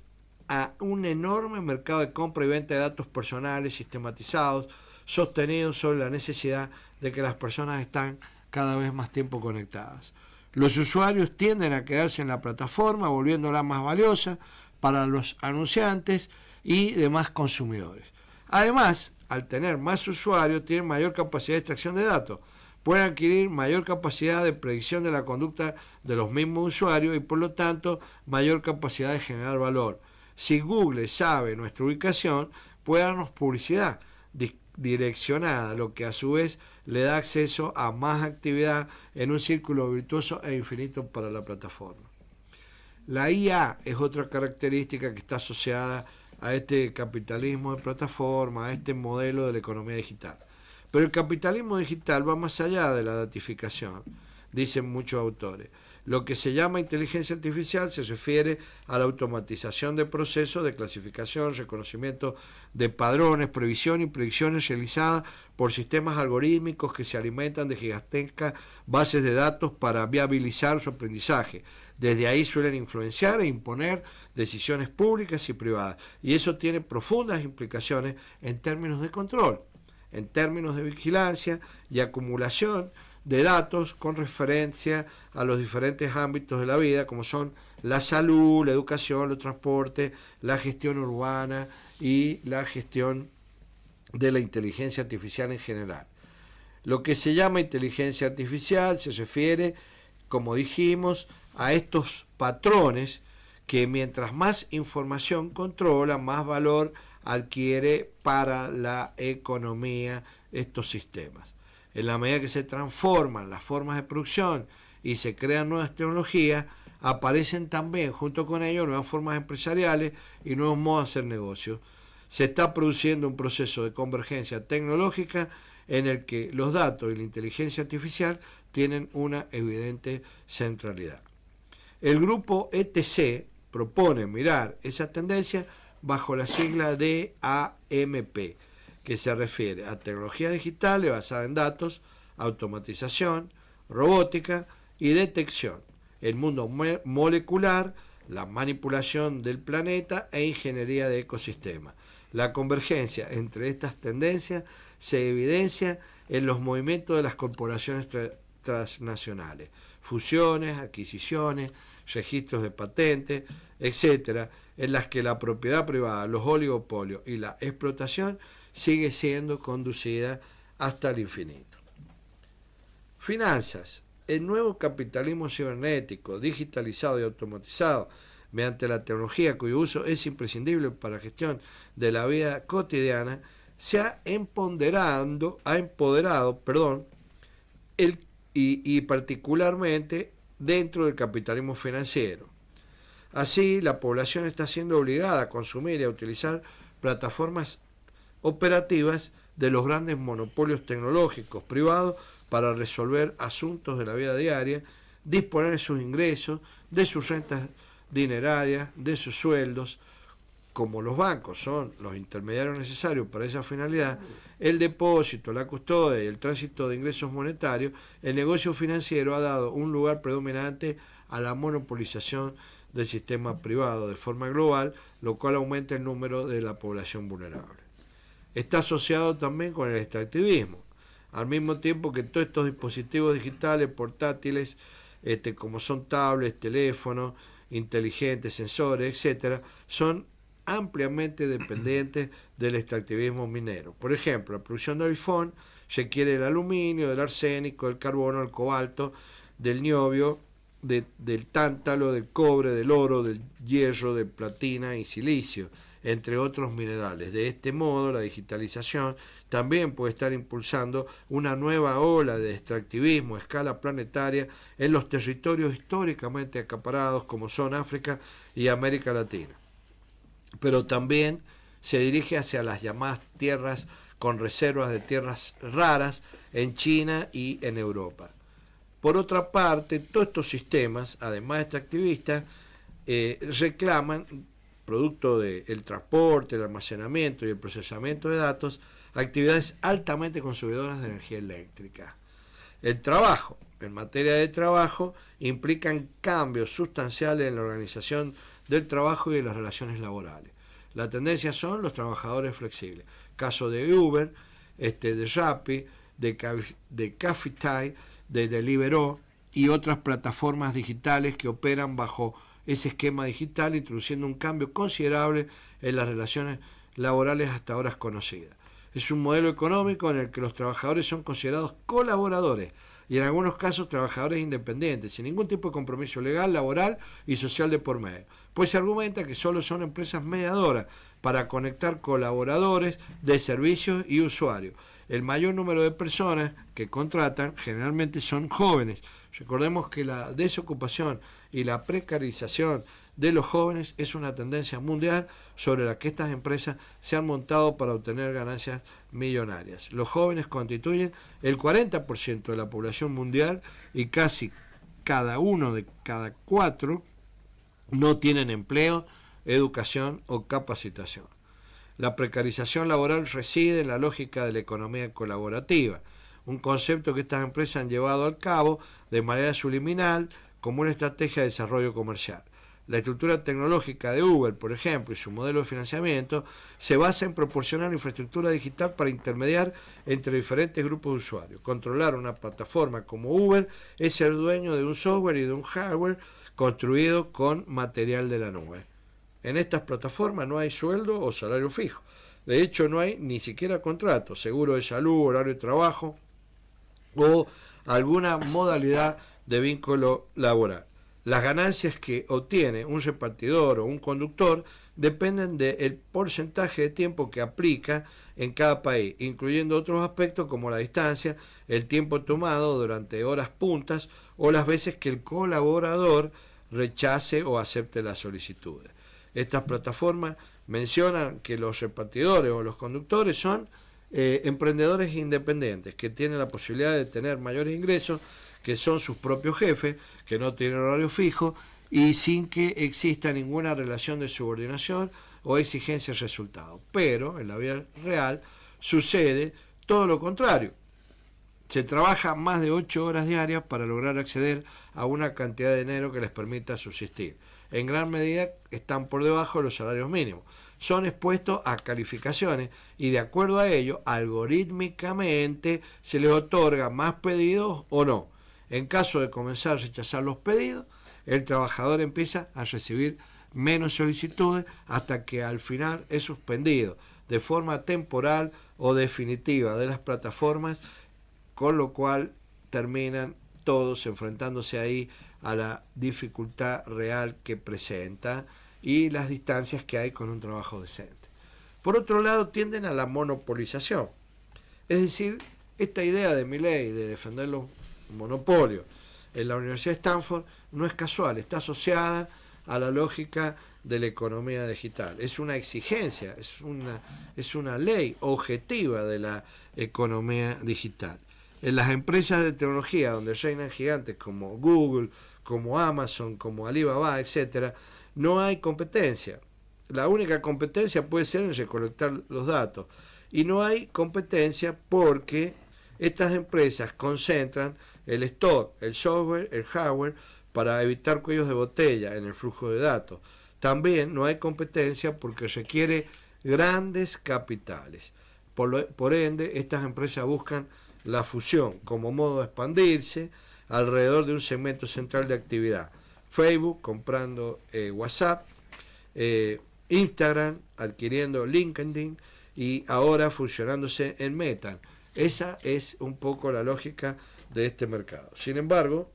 a un enorme mercado de compra y venta de datos personales sistematizados, sostenidos sobre la necesidad de que las personas están cada vez más tiempo conectadas. Los usuarios tienden a quedarse en la plataforma, volviéndola más valiosa para los anunciantes y demás consumidores. Además, al tener más usuarios, tienen mayor capacidad de extracción de datos, pueden adquirir mayor capacidad de predicción de la conducta de los mismos usuarios y por lo tanto mayor capacidad de generar valor. Si Google sabe nuestra ubicación, puede darnos publicidad, direccionada, lo que a su vez le da acceso a más actividad en un círculo virtuoso e infinito para la plataforma. La IA es otra característica que está asociada a este capitalismo de plataforma, a este modelo de la economía digital. Pero el capitalismo digital va más allá de la datificación, dicen muchos autores. Lo que se llama inteligencia artificial se refiere a la automatización de procesos de clasificación, reconocimiento de padrones, previsión y predicciones realizadas por sistemas algorítmicos que se alimentan de gigantescas bases de datos para viabilizar su aprendizaje. Desde ahí suelen influenciar e imponer decisiones públicas y privadas. Y eso tiene profundas implicaciones en términos de control, en términos de vigilancia y acumulación de datos con referencia a los diferentes ámbitos de la vida, como son la salud, la educación, los transportes, la gestión urbana y la gestión de la inteligencia artificial en general. Lo que se llama inteligencia artificial se refiere, como dijimos, a estos patrones que mientras más información controla, más valor adquiere para la economía estos sistemas. En la medida que se transforman las formas de producción y se crean nuevas tecnologías, aparecen también junto con ello nuevas formas empresariales y nuevos modos de hacer negocios. Se está produciendo un proceso de convergencia tecnológica en el que los datos y la inteligencia artificial tienen una evidente centralidad. El grupo ETC propone mirar esa tendencia bajo la sigla DAMP, que se refiere a tecnologías digitales basadas en datos, automatización, robótica y detección, el mundo molecular, la manipulación del planeta e ingeniería de ecosistemas. La convergencia entre estas tendencias se evidencia en los movimientos de las corporaciones transnacionales, fusiones, adquisiciones, registros de patentes, etcétera, en las que la propiedad privada, los oligopolios y la explotación sigue siendo conducida hasta el infinito. Finanzas. El nuevo capitalismo cibernético, digitalizado y automatizado mediante la tecnología cuyo uso es imprescindible para la gestión de la vida cotidiana, se ha empoderado, y particularmente dentro del capitalismo financiero. Así, la población está siendo obligada a consumir y a utilizar plataformas operativas de los grandes monopolios tecnológicos privados para resolver asuntos de la vida diaria, disponer de sus ingresos, de sus rentas dinerarias, de sus sueldos. Como los bancos son los intermediarios necesarios para esa finalidad, el depósito, la custodia y el tránsito de ingresos monetarios, el negocio financiero ha dado un lugar predominante a la monopolización del sistema privado de forma global, lo cual aumenta el número de la población vulnerable. Está asociado también con el extractivismo, al mismo tiempo que todos estos dispositivos digitales portátiles, como son tablets, teléfonos inteligentes, sensores, etcétera, son ampliamente dependientes del extractivismo minero. Por ejemplo, la producción del iPhone requiere del aluminio, del arsénico, del carbono, del cobalto, del niobio, del tántalo, del cobre, del oro, del hierro, de platina y silicio, entre otros minerales. De este modo, la digitalización también puede estar impulsando una nueva ola de extractivismo a escala planetaria en los territorios históricamente acaparados como son África y América Latina. Pero también se dirige hacia las llamadas tierras con reservas de tierras raras en China y en Europa. Por otra parte, todos estos sistemas, además de extractivistas, reclaman, producto del transporte, el almacenamiento y el procesamiento de datos, actividades altamente consumidoras de energía eléctrica. El trabajo, en materia de trabajo, implican cambios sustanciales en la organización del trabajo y de las relaciones laborales. La tendencia son los trabajadores flexibles. Caso de Uber, de Rappi, de Cafetai, de Deliveroo y otras plataformas digitales que operan bajo ese esquema digital, introduciendo un cambio considerable en las relaciones laborales hasta ahora conocidas. Es un modelo económico en el que los trabajadores son considerados colaboradores y en algunos casos trabajadores independientes, sin ningún tipo de compromiso legal, laboral y social de por medio. Pues se argumenta que solo son empresas mediadoras para conectar colaboradores de servicios y usuarios. El mayor número de personas que contratan generalmente son jóvenes. Recordemos que la desocupación y la precarización de los jóvenes es una tendencia mundial sobre la que estas empresas se han montado para obtener ganancias millonarias. Los jóvenes constituyen el 40% de la población mundial y casi cada uno de cada 4 no tienen empleo, educación o capacitación. La precarización laboral reside en la lógica de la economía colaborativa, un concepto que estas empresas han llevado al cabo de manera subliminal como una estrategia de desarrollo comercial. La estructura tecnológica de Uber, por ejemplo, y su modelo de financiamiento se basa en proporcionar infraestructura digital para intermediar entre diferentes grupos de usuarios. Controlar una plataforma como Uber es ser dueño de un software y de un hardware construido con material de la nube. En estas plataformas no hay sueldo o salario fijo. De hecho, no hay ni siquiera contrato, seguro de salud, horario de trabajo o alguna modalidad de vínculo laboral. Las ganancias que obtiene un repartidor o un conductor dependen del porcentaje de tiempo que aplica en cada país, incluyendo otros aspectos como la distancia, el tiempo tomado durante horas puntas o las veces que el colaborador rechace o acepte las solicitudes. Estas plataformas mencionan que los repartidores o los conductores son emprendedores independientes que tienen la posibilidad de tener mayores ingresos, que son sus propios jefes, que no tienen horario fijo y sin que exista ninguna relación de subordinación o exigencia de resultados. Pero en la vida real sucede todo lo contrario. Se trabaja más de 8 horas diarias para lograr acceder a una cantidad de dinero que les permita subsistir. En gran medida están por debajo de los salarios mínimos. Son expuestos a calificaciones y de acuerdo a ello, algorítmicamente se les otorga más pedidos o no. En caso de comenzar a rechazar los pedidos, el trabajador empieza a recibir menos solicitudes hasta que al final es suspendido de forma temporal o definitiva de las plataformas, con lo cual terminan todos enfrentándose ahí a la dificultad real que presenta y las distancias que hay con un trabajo decente. Por otro lado, tienden a la monopolización. Es decir, esta idea de Milei de defender los monopolios en la Universidad de Stanford no es casual, está asociada a la lógica de la economía digital. Es una exigencia, es una ley objetiva de la economía digital. En las empresas de tecnología donde reinan gigantes como Google, como Amazon, como Alibaba, etcétera, no hay competencia. La única competencia puede ser en recolectar los datos. Y no hay competencia porque estas empresas concentran el stock, el software, el hardware, para evitar cuellos de botella en el flujo de datos. También no hay competencia porque requiere grandes capitales. Por ende, estas empresas buscan la fusión como modo de expandirse alrededor de un segmento central de actividad. Facebook comprando WhatsApp, Instagram adquiriendo LinkedIn y ahora fusionándose en Meta. Esa es un poco la lógica de este mercado. Sin embargo,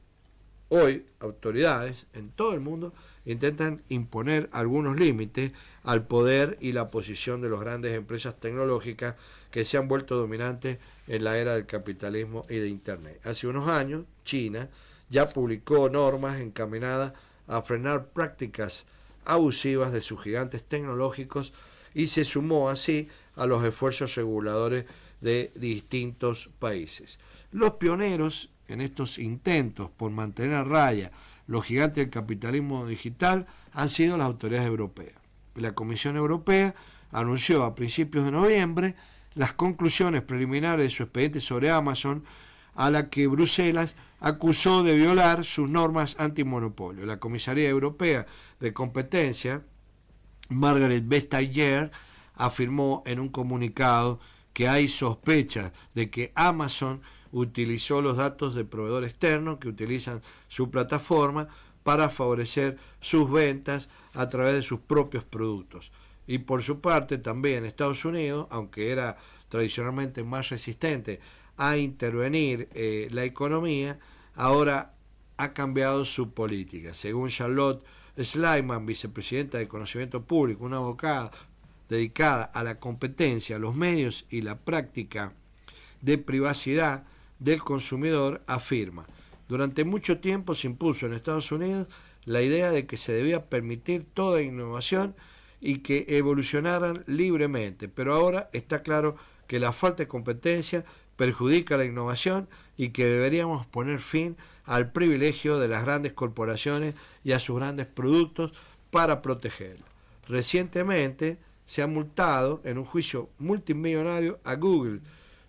hoy autoridades en todo el mundo intentan imponer algunos límites al poder y la posición de las grandes empresas tecnológicas que se han vuelto dominantes en la era del capitalismo y de Internet. Hace unos años, China ya publicó normas encaminadas a frenar prácticas abusivas de sus gigantes tecnológicos y se sumó así a los esfuerzos reguladores de distintos países. Los pioneros en estos intentos por mantener a raya los gigantes del capitalismo digital han sido las autoridades europeas. La Comisión Europea anunció a principios de noviembre las conclusiones preliminares de su expediente sobre Amazon, a la que Bruselas acusó de violar sus normas antimonopolio. La Comisaría Europea de Competencia, Margaret Vestager, afirmó en un comunicado que hay sospechas de que Amazon utilizó los datos de proveedor externo que utilizan su plataforma para favorecer sus ventas a través de sus propios productos. Y por su parte también Estados Unidos, aunque era tradicionalmente más resistente a intervenir la economía, ahora ha cambiado su política. Según Charlotte Sleiman, vicepresidenta de Conocimiento Público, una abogada dedicada a la competencia, los medios y la práctica de privacidad del consumidor, afirma: durante mucho tiempo se impuso en Estados Unidos la idea de que se debía permitir toda innovación y que evolucionaran libremente, pero ahora está claro que la falta de competencia perjudica la innovación y que deberíamos poner fin al privilegio de las grandes corporaciones y a sus grandes productos para protegerla. Recientemente se ha multado en un juicio multimillonario a Google.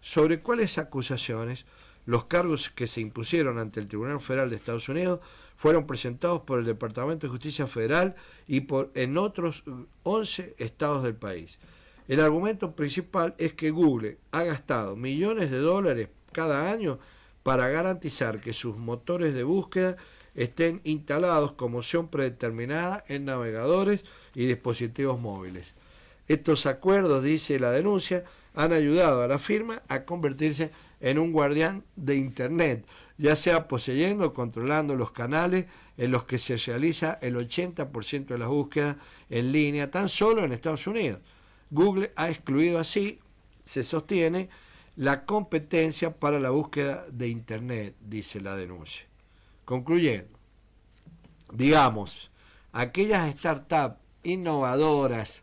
¿Sobre cuáles acusaciones? Los cargos que se impusieron ante el Tribunal Federal de Estados Unidos fueron presentados por el Departamento de Justicia Federal y en otros 11 estados del país. El argumento principal es que Google ha gastado millones de dólares cada año para garantizar que sus motores de búsqueda estén instalados como opción predeterminada en navegadores y dispositivos móviles. Estos acuerdos, dice la denuncia, han ayudado a la firma a convertirse en un guardián de Internet, ya sea poseyendo o controlando los canales en los que se realiza el 80% de las búsquedas en línea, tan solo en Estados Unidos. Google ha excluido así, se sostiene, la competencia para la búsqueda de Internet, dice la denuncia. Concluyendo, digamos, aquellas startups innovadoras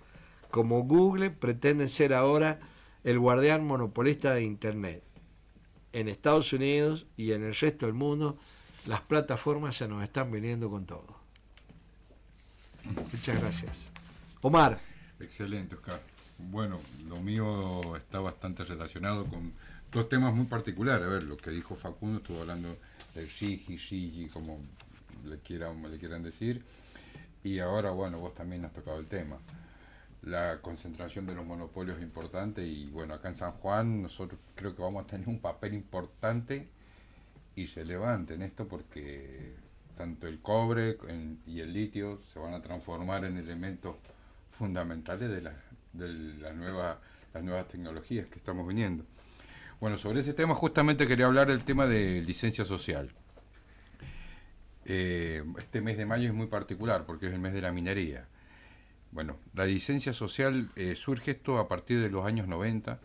como Google pretenden ser ahora el guardián monopolista de Internet. En Estados Unidos y en el resto del mundo, las plataformas se nos están viniendo con todo. Muchas gracias. Omar.
Excelente, Oscar. Bueno, lo mío está bastante relacionado con dos temas muy particulares. A ver, lo que dijo Facundo, estuvo hablando del Shigi, como le quieran decir. Y ahora, bueno, vos también has tocado el tema. La concentración de los monopolios es importante y bueno, acá en San Juan nosotros creo que vamos a tener un papel importante y relevante en esto porque tanto el cobre y el litio se van a transformar en elementos fundamentales de las nuevas tecnologías que estamos viniendo. Bueno, sobre ese tema justamente quería hablar del tema de licencia social. Este mes de mayo es muy particular porque es el mes de la minería. Bueno, la licencia social surge esto a partir de los años 90.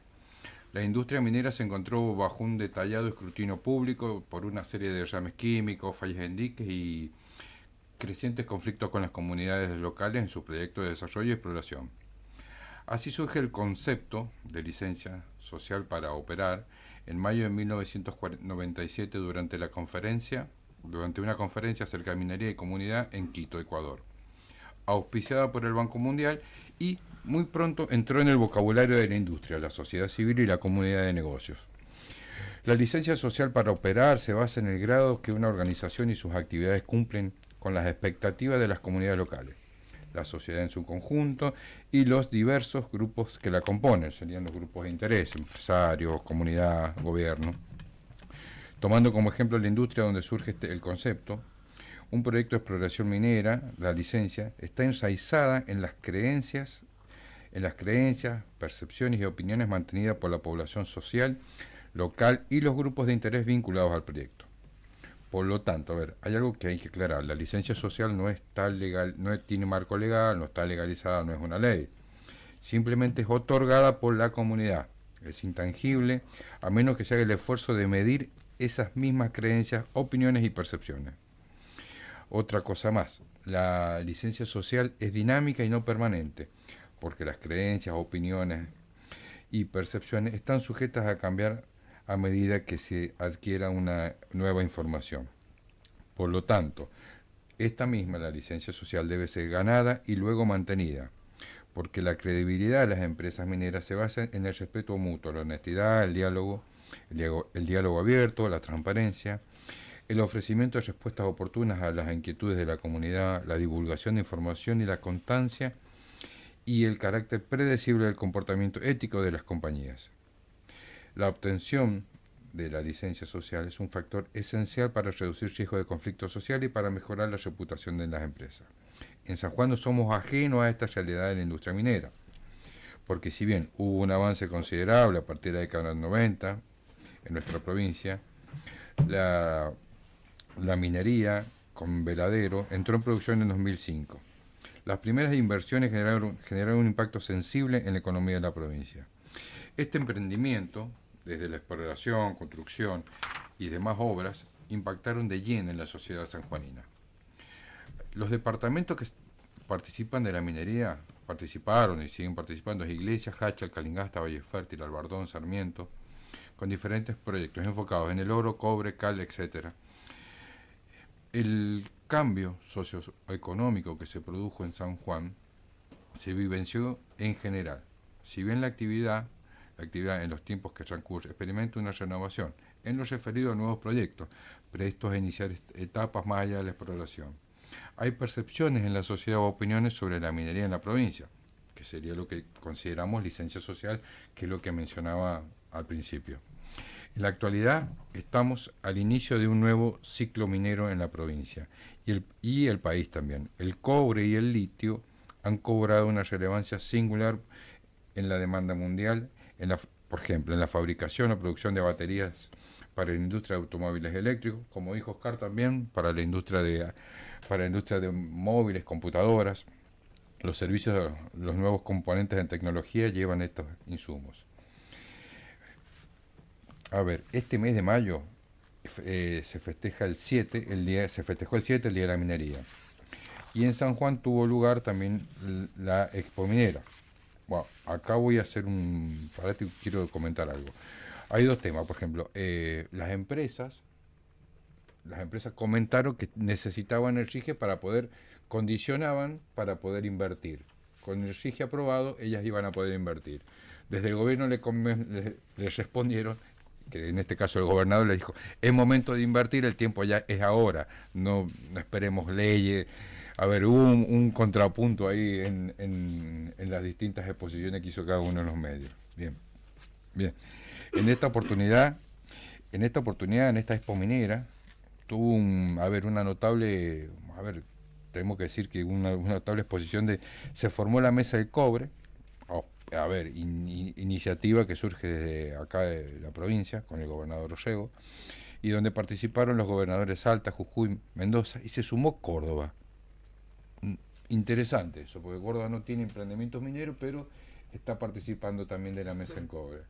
La industria minera se encontró bajo un detallado escrutinio público por una serie de derrames químicos, fallas en diques y crecientes conflictos con las comunidades locales en sus proyectos de desarrollo y exploración. Así surge el concepto de licencia social para operar en mayo de 1997 durante una conferencia acerca de minería y comunidad en Quito, Ecuador, auspiciada por el Banco Mundial, y muy pronto entró en el vocabulario de la industria, la sociedad civil y la comunidad de negocios. La licencia social para operar se basa en el grado que una organización y sus actividades cumplen con las expectativas de las comunidades locales, la sociedad en su conjunto y los diversos grupos que la componen, serían los grupos de interés, empresarios, comunidad, gobierno. Tomando como ejemplo la industria donde surge el concepto, un proyecto de exploración minera, la licencia, está enraizada en las creencias, percepciones y opiniones mantenidas por la población social, local y los grupos de interés vinculados al proyecto. Por lo tanto, a ver, hay algo que hay que aclarar: la licencia social no está legal, tiene marco legal, no está legalizada, no es una ley. Simplemente es otorgada por la comunidad. Es intangible, a menos que se haga el esfuerzo de medir esas mismas creencias, opiniones y percepciones. Otra cosa más, la licencia social es dinámica y no permanente, porque las creencias, opiniones y percepciones están sujetas a cambiar a medida que se adquiera una nueva información. Por lo tanto, la licencia social, debe ser ganada y luego mantenida, porque la credibilidad de las empresas mineras se basa en el respeto mutuo, la honestidad, el diálogo abierto, la transparencia, el ofrecimiento de respuestas oportunas a las inquietudes de la comunidad, la divulgación de información y la constancia y el carácter predecible del comportamiento ético de las compañías. La obtención de la licencia social es un factor esencial para reducir riesgo de conflicto social y para mejorar la reputación de las empresas. En San Juan no somos ajenos a esta realidad de la industria minera, porque si bien hubo un avance considerable a partir de la década de los 90 en nuestra provincia, la minería con Veladero entró en producción en 2005. Las primeras inversiones generaron un impacto sensible en la economía de la provincia. Este emprendimiento, desde la exploración, construcción y demás obras, impactaron de lleno en la sociedad sanjuanina. Los departamentos que participan de la minería, participaron y siguen participando, es Iglesias, Hacha, Calingasta, Valle Fértil, Albardón, Sarmiento, con diferentes proyectos enfocados en el oro, cobre, cal, etc. El cambio socioeconómico que se produjo en San Juan se vivenció en general. Si bien la actividad en los tiempos que transcurren experimenta una renovación en lo referido a nuevos proyectos, prestos a iniciar etapas más allá de la exploración. Hay percepciones en la sociedad o opiniones sobre la minería en la provincia, que sería lo que consideramos licencia social, que es lo que mencionaba al principio. En la actualidad estamos al inicio de un nuevo ciclo minero en la provincia y el país también. El cobre y el litio han cobrado una relevancia singular en la demanda mundial, por ejemplo, en la fabricación o producción de baterías para la industria de automóviles eléctricos, como dijo Oscar también, para la industria de móviles, computadoras. Los servicios, los nuevos componentes de tecnología llevan estos insumos. A ver, este mes de mayo se festejó el 7, el Día de la Minería. Y en San Juan tuvo lugar también la Expo Minera. Bueno, acá voy a hacer un parate y quiero comentar algo. Hay dos temas, por ejemplo, las empresas comentaron que necesitaban el RIGE condicionaban para poder invertir. Con el RIGE aprobado, ellas iban a poder invertir. Desde el gobierno les respondieron, que en este caso el gobernador le dijo, es momento de invertir, el tiempo ya es ahora, no esperemos leyes. A ver, hubo un contrapunto ahí en las distintas exposiciones que hizo cada uno de los medios. Bien. En esta oportunidad, en esta Expo Minera, tuvo una notable, tenemos que decir que una notable exposición se formó la Mesa del Cobre, iniciativa que surge desde acá de la provincia, con el gobernador Orrego, y donde participaron los gobernadores Salta, Jujuy, Mendoza, y se sumó Córdoba. Interesante eso, porque Córdoba no tiene emprendimientos mineros, pero está participando también de la Mesa en Cobre.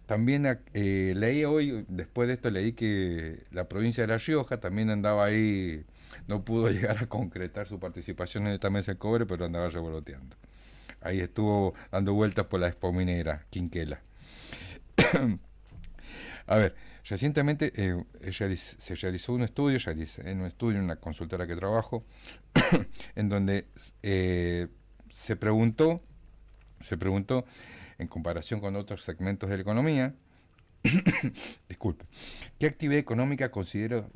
También leí hoy, después de esto leí que la provincia de La Rioja también andaba ahí, no pudo llegar a concretar su participación en esta Mesa en Cobre, pero andaba revoloteando. Ahí estuvo dando vueltas por la Expo Minera, Quinquela. A ver, recientemente se realizó un estudio, en una consultora que trabajo, en donde se preguntó, en comparación con otros segmentos de la economía, disculpe, ¿qué actividad económica considera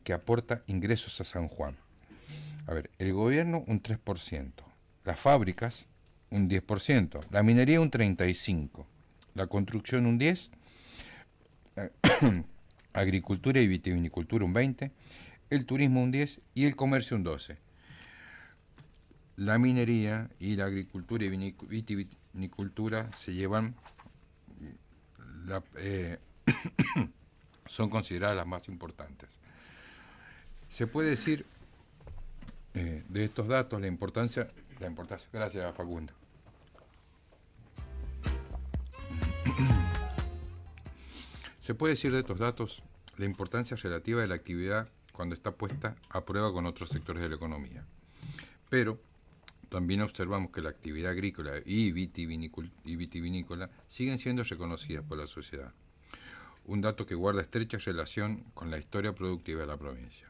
que aporta ingresos a San Juan? A ver, el gobierno un 3%, las fábricas un 10%, la minería un 35%, la construcción un 10%, agricultura y vitivinicultura un 20%, el turismo un 10% y el comercio un 12%. La minería y la agricultura y vitivinicultura se llevan, son consideradas las más importantes. Se puede decir de estos datos la importancia, gracias Facundo. Se puede decir de estos datos la importancia relativa de la actividad cuando está puesta a prueba con otros sectores de la economía. Pero también observamos que la actividad agrícola y vitivinícola siguen siendo reconocidas por la sociedad. Un dato que guarda estrecha relación con la historia productiva de la provincia.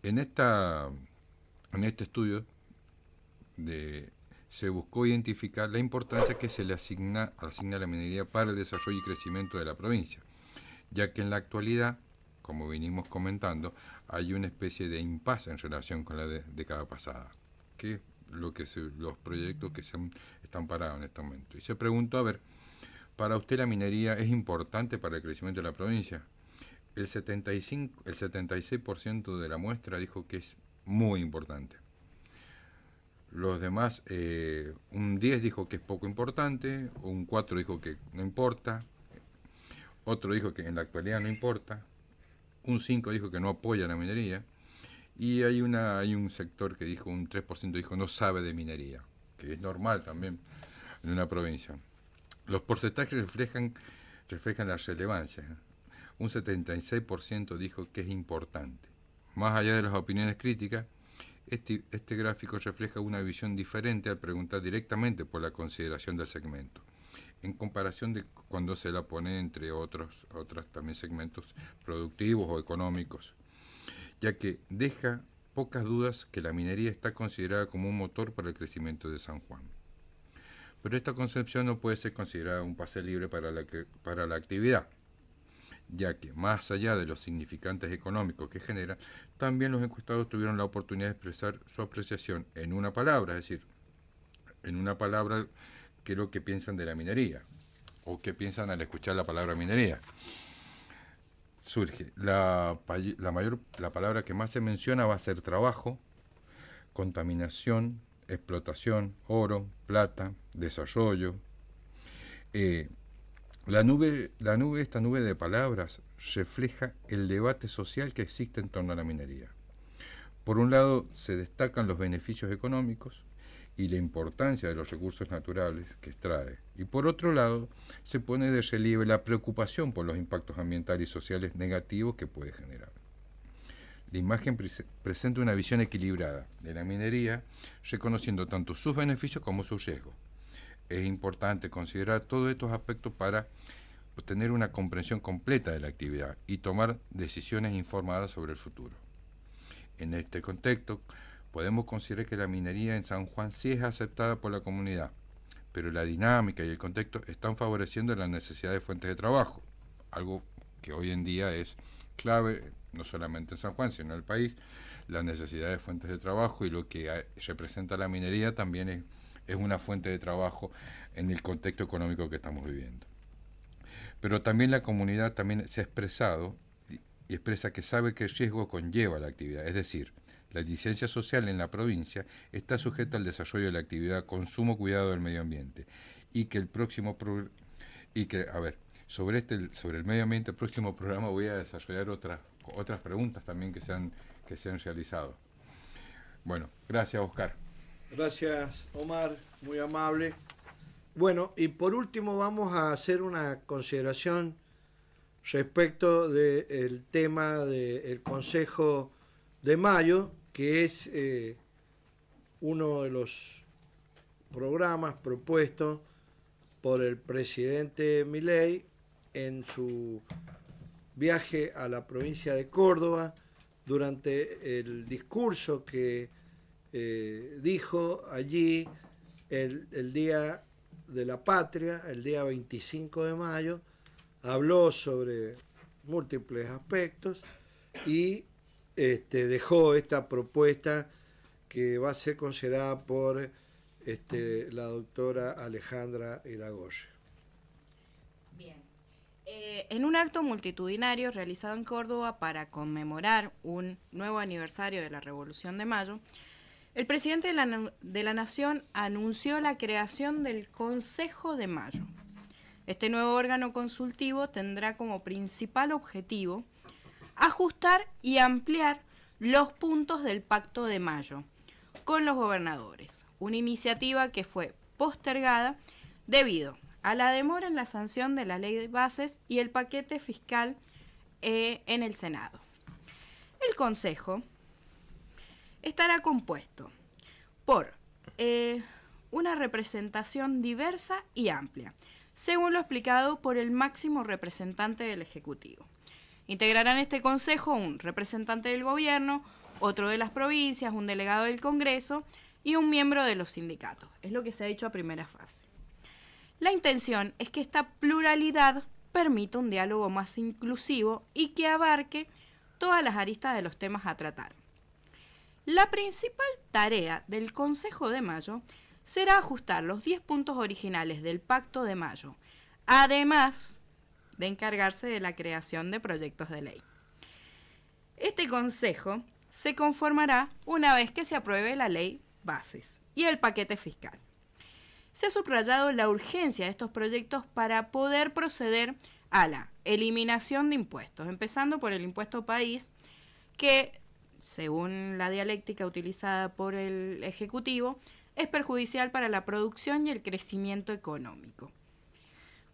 En este estudio se buscó identificar la importancia que se le asigna a la minería para el desarrollo y crecimiento de la provincia, ya que en la actualidad, como vinimos comentando, hay una especie de impasse en relación con la década pasada, que es los proyectos que están parados en este momento. Y se preguntó, a ver, ¿para usted la minería es importante para el crecimiento de la provincia? El 76% de la muestra dijo que es muy importante. Los demás, un 10 dijo que es poco importante, un 4 dijo que no importa, otro dijo que en la actualidad no importa, un 5 dijo que no apoya la minería, Y hay un sector que dijo, un 3% dijo no sabe de minería, que es normal también en una provincia. Los porcentajes reflejan la relevancia. Un 76% dijo que es importante. Más allá de las opiniones críticas, este gráfico refleja una visión diferente al preguntar directamente por la consideración del segmento, en comparación de cuando se la pone entre otros también segmentos productivos o económicos, ya que deja pocas dudas que la minería está considerada como un motor para el crecimiento de San Juan. Pero esta concepción no puede ser considerada un pase libre para la actividad, ya que más allá de los significantes económicos que genera, también los encuestados tuvieron la oportunidad de expresar su apreciación en una palabra, es decir, en una palabra qué es lo que piensan de la minería, o qué piensan al escuchar la palabra minería. Surge, la palabra que más se menciona va a ser trabajo, contaminación, explotación, oro, plata, desarrollo. Esta nube de palabras refleja el debate social que existe en torno a la minería. Por un lado, se destacan los beneficios económicos y la importancia de los recursos naturales que extrae. Y por otro lado, se pone de relieve la preocupación por los impactos ambientales y sociales negativos que puede generar. La imagen presenta una visión equilibrada de la minería, reconociendo tanto sus beneficios como sus riesgos. Es importante considerar todos estos aspectos para obtener una comprensión completa de la actividad y tomar decisiones informadas sobre el futuro. En este contexto, podemos considerar que la minería en San Juan sí es aceptada por la comunidad, pero la dinámica y el contexto están favoreciendo la necesidad de fuentes de trabajo, algo que hoy en día es clave, no solamente en San Juan, sino en el país. La necesidad de fuentes de trabajo y lo que representa la minería también es una fuente de trabajo en el contexto económico que estamos viviendo. Pero también la comunidad también se ha expresado y expresa que sabe qué riesgo conlleva la actividad, es decir, la licencia social en la provincia está sujeta al desarrollo de la actividad con sumo cuidado del medio ambiente y que sobre el medio ambiente, el próximo programa voy a desarrollar otras preguntas también que se han realizado. Bueno, gracias, Oscar.
Gracias, Omar, muy amable. Bueno, y por último vamos a hacer una consideración respecto del tema del Consejo de Mayo, que es uno de los programas propuestos por el presidente Milei en su viaje a la provincia de Córdoba, durante el discurso que dijo allí el Día de la Patria, el día 25 de mayo, habló sobre múltiples aspectos y dejó esta propuesta que va a ser considerada por la doctora Alejandra Iragoyen.
Bien. En un acto multitudinario realizado en Córdoba para conmemorar un nuevo aniversario de la Revolución de Mayo, el presidente de la Nación anunció la creación del Consejo de Mayo. Este nuevo órgano consultivo tendrá como principal objetivo ajustar y ampliar los puntos del Pacto de Mayo con los gobernadores, una iniciativa que fue postergada debido a la demora en la sanción de la Ley de Bases y el paquete fiscal en el Senado. El Consejo estará compuesto por una representación diversa y amplia, según lo explicado por el máximo representante del Ejecutivo. Integrarán este Consejo un representante del Gobierno, otro de las provincias, un delegado del Congreso y un miembro de los sindicatos. Es lo que se ha dicho a primera fase. La intención es que esta pluralidad permita un diálogo más inclusivo y que abarque todas las aristas de los temas a tratar. La principal tarea del Consejo de Mayo será ajustar los 10 puntos originales del Pacto de Mayo, además de encargarse de la creación de proyectos de ley. Este Consejo se conformará una vez que se apruebe la Ley Bases y el paquete fiscal. Se ha subrayado la urgencia de estos proyectos para poder proceder a la eliminación de impuestos, empezando por el impuesto país, que según la dialéctica utilizada por el Ejecutivo, es perjudicial para la producción y el crecimiento económico.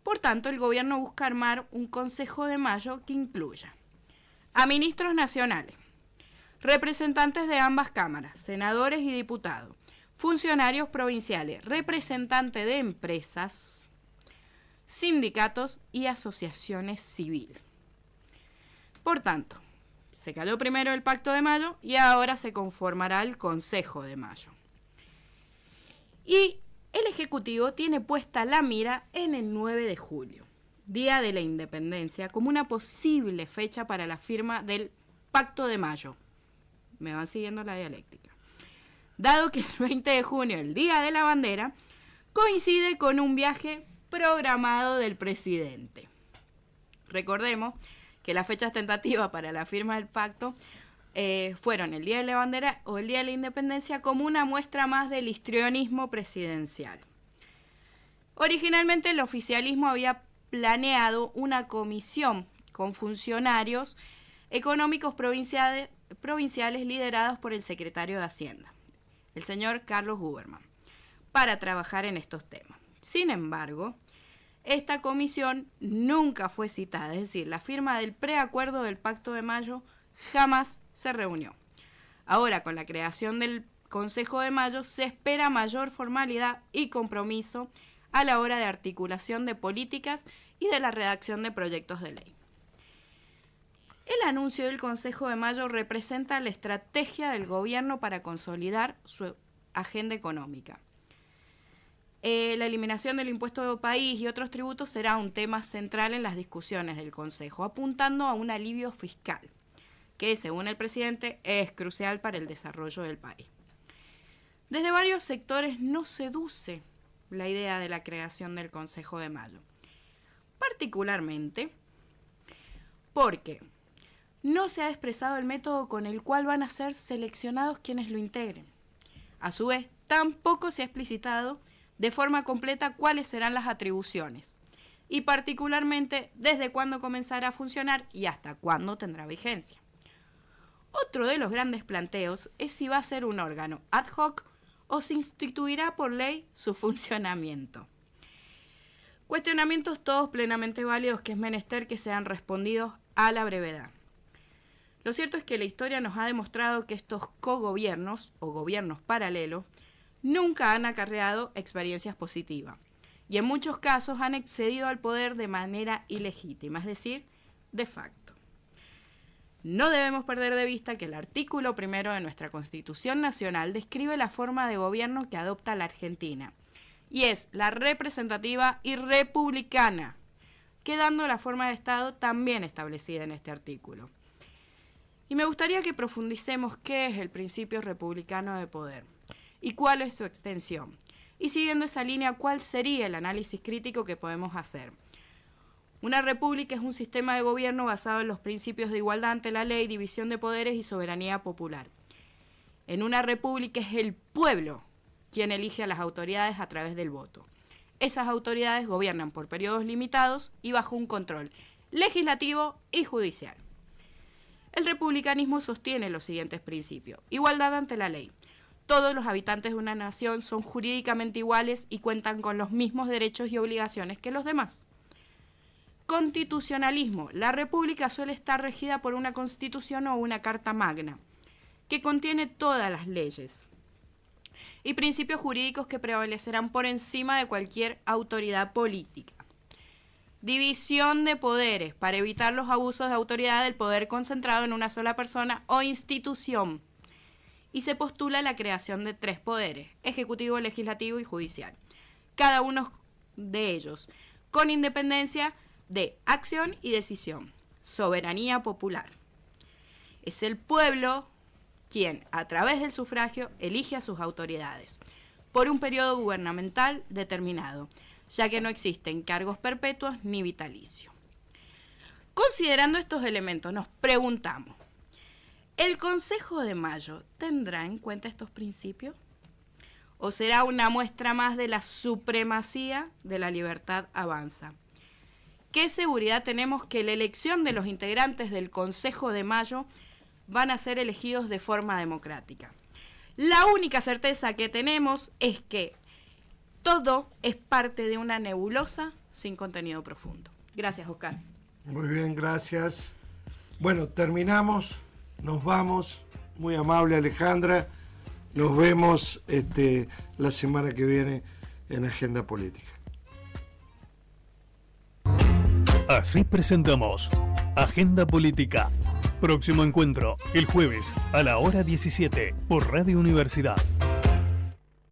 Por tanto, el gobierno busca armar un Consejo de Mayo que incluya a ministros nacionales, representantes de ambas cámaras, senadores y diputados, funcionarios provinciales, representantes de empresas, sindicatos y asociaciones civiles. Por tanto, se cayó primero el Pacto de Mayo y ahora se conformará el Consejo de Mayo. Y el Ejecutivo tiene puesta la mira en el 9 de julio, Día de la Independencia, como una posible fecha para la firma del Pacto de Mayo. Me van siguiendo la dialéctica. Dado que el 20 de junio, el Día de la Bandera, coincide con un viaje programado del presidente. Recordemos que las fechas tentativas para la firma del pacto fueron el Día de la Bandera o el Día de la Independencia como una muestra más del histrionismo presidencial. Originalmente el oficialismo había planeado una comisión con funcionarios económicos provinciales liderados por el secretario de Hacienda, el señor Carlos Huberman, para trabajar en estos temas. Sin embargo, esta comisión nunca fue citada, es decir, la firma del preacuerdo del Pacto de Mayo jamás se reunió. Ahora, con la creación del Consejo de Mayo, se espera mayor formalidad y compromiso a la hora de articulación de políticas y de la redacción de proyectos de ley. El anuncio del Consejo de Mayo representa la estrategia del gobierno para consolidar su agenda económica. La eliminación del impuesto de país y otros tributos será un tema central en las discusiones del Consejo, apuntando a un alivio fiscal, que según el presidente es crucial para el desarrollo del país. Desde varios sectores no seduce la idea de la creación del Consejo de Mayo, particularmente porque no se ha expresado el método con el cual van a ser seleccionados quienes lo integren. A su vez, tampoco se ha explicitado de forma completa cuáles serán las atribuciones y particularmente desde cuándo comenzará a funcionar y hasta cuándo tendrá vigencia. Otro de los grandes planteos es si va a ser un órgano ad hoc o se instituirá por ley su funcionamiento. Cuestionamientos todos plenamente válidos que es menester que sean respondidos a la brevedad. Lo cierto es que la historia nos ha demostrado que estos cogobiernos o gobiernos paralelos nunca han acarreado experiencias positivas y en muchos casos han accedido al poder de manera ilegítima, es decir, de facto. No debemos perder de vista que el artículo 1 de nuestra Constitución Nacional describe la forma de gobierno que adopta la Argentina y es la representativa y republicana, quedando la forma de Estado también establecida en este artículo. Y me gustaría que profundicemos qué es el principio republicano de poder y cuál es su extensión. Y siguiendo esa línea, ¿cuál sería el análisis crítico que podemos hacer? Una república es un sistema de gobierno basado en los principios de igualdad ante la ley, división de poderes y soberanía popular. En una república es el pueblo quien elige a las autoridades a través del voto. Esas autoridades gobiernan por periodos limitados y bajo un control legislativo y judicial. El republicanismo sostiene los siguientes principios: igualdad ante la ley. Todos los habitantes de una nación son jurídicamente iguales y cuentan con los mismos derechos y obligaciones que los demás. Constitucionalismo. La república suele estar regida por una constitución o una carta magna, que contiene todas las leyes y principios jurídicos que prevalecerán por encima de cualquier autoridad política. División de poderes, para evitar los abusos de autoridad del poder concentrado en una sola persona o institución. Y se postula la creación de 3 poderes: ejecutivo, legislativo y judicial, cada uno de ellos con independencia de acción y decisión. Soberanía popular. Es el pueblo quien, a través del sufragio, elige a sus autoridades por un periodo gubernamental determinado, ya que no existen cargos perpetuos ni vitalicios. Considerando estos elementos, nos preguntamos: ¿el Consejo de Mayo tendrá en cuenta estos principios? ¿O será una muestra más de la supremacía de la libertad avanza? ¿Qué seguridad tenemos que la elección de los integrantes del Consejo de Mayo van a ser elegidos de forma democrática. La única certeza que tenemos es que todo es parte de una nebulosa sin contenido profundo. Gracias, Oscar.
Muy bien, gracias. Bueno, terminamos, nos vamos. Muy amable, Alejandra. Nos vemos la semana que viene en Agenda Política.
Así presentamos Agenda Política. Próximo encuentro, el jueves a la hora 17 por Radio Universidad.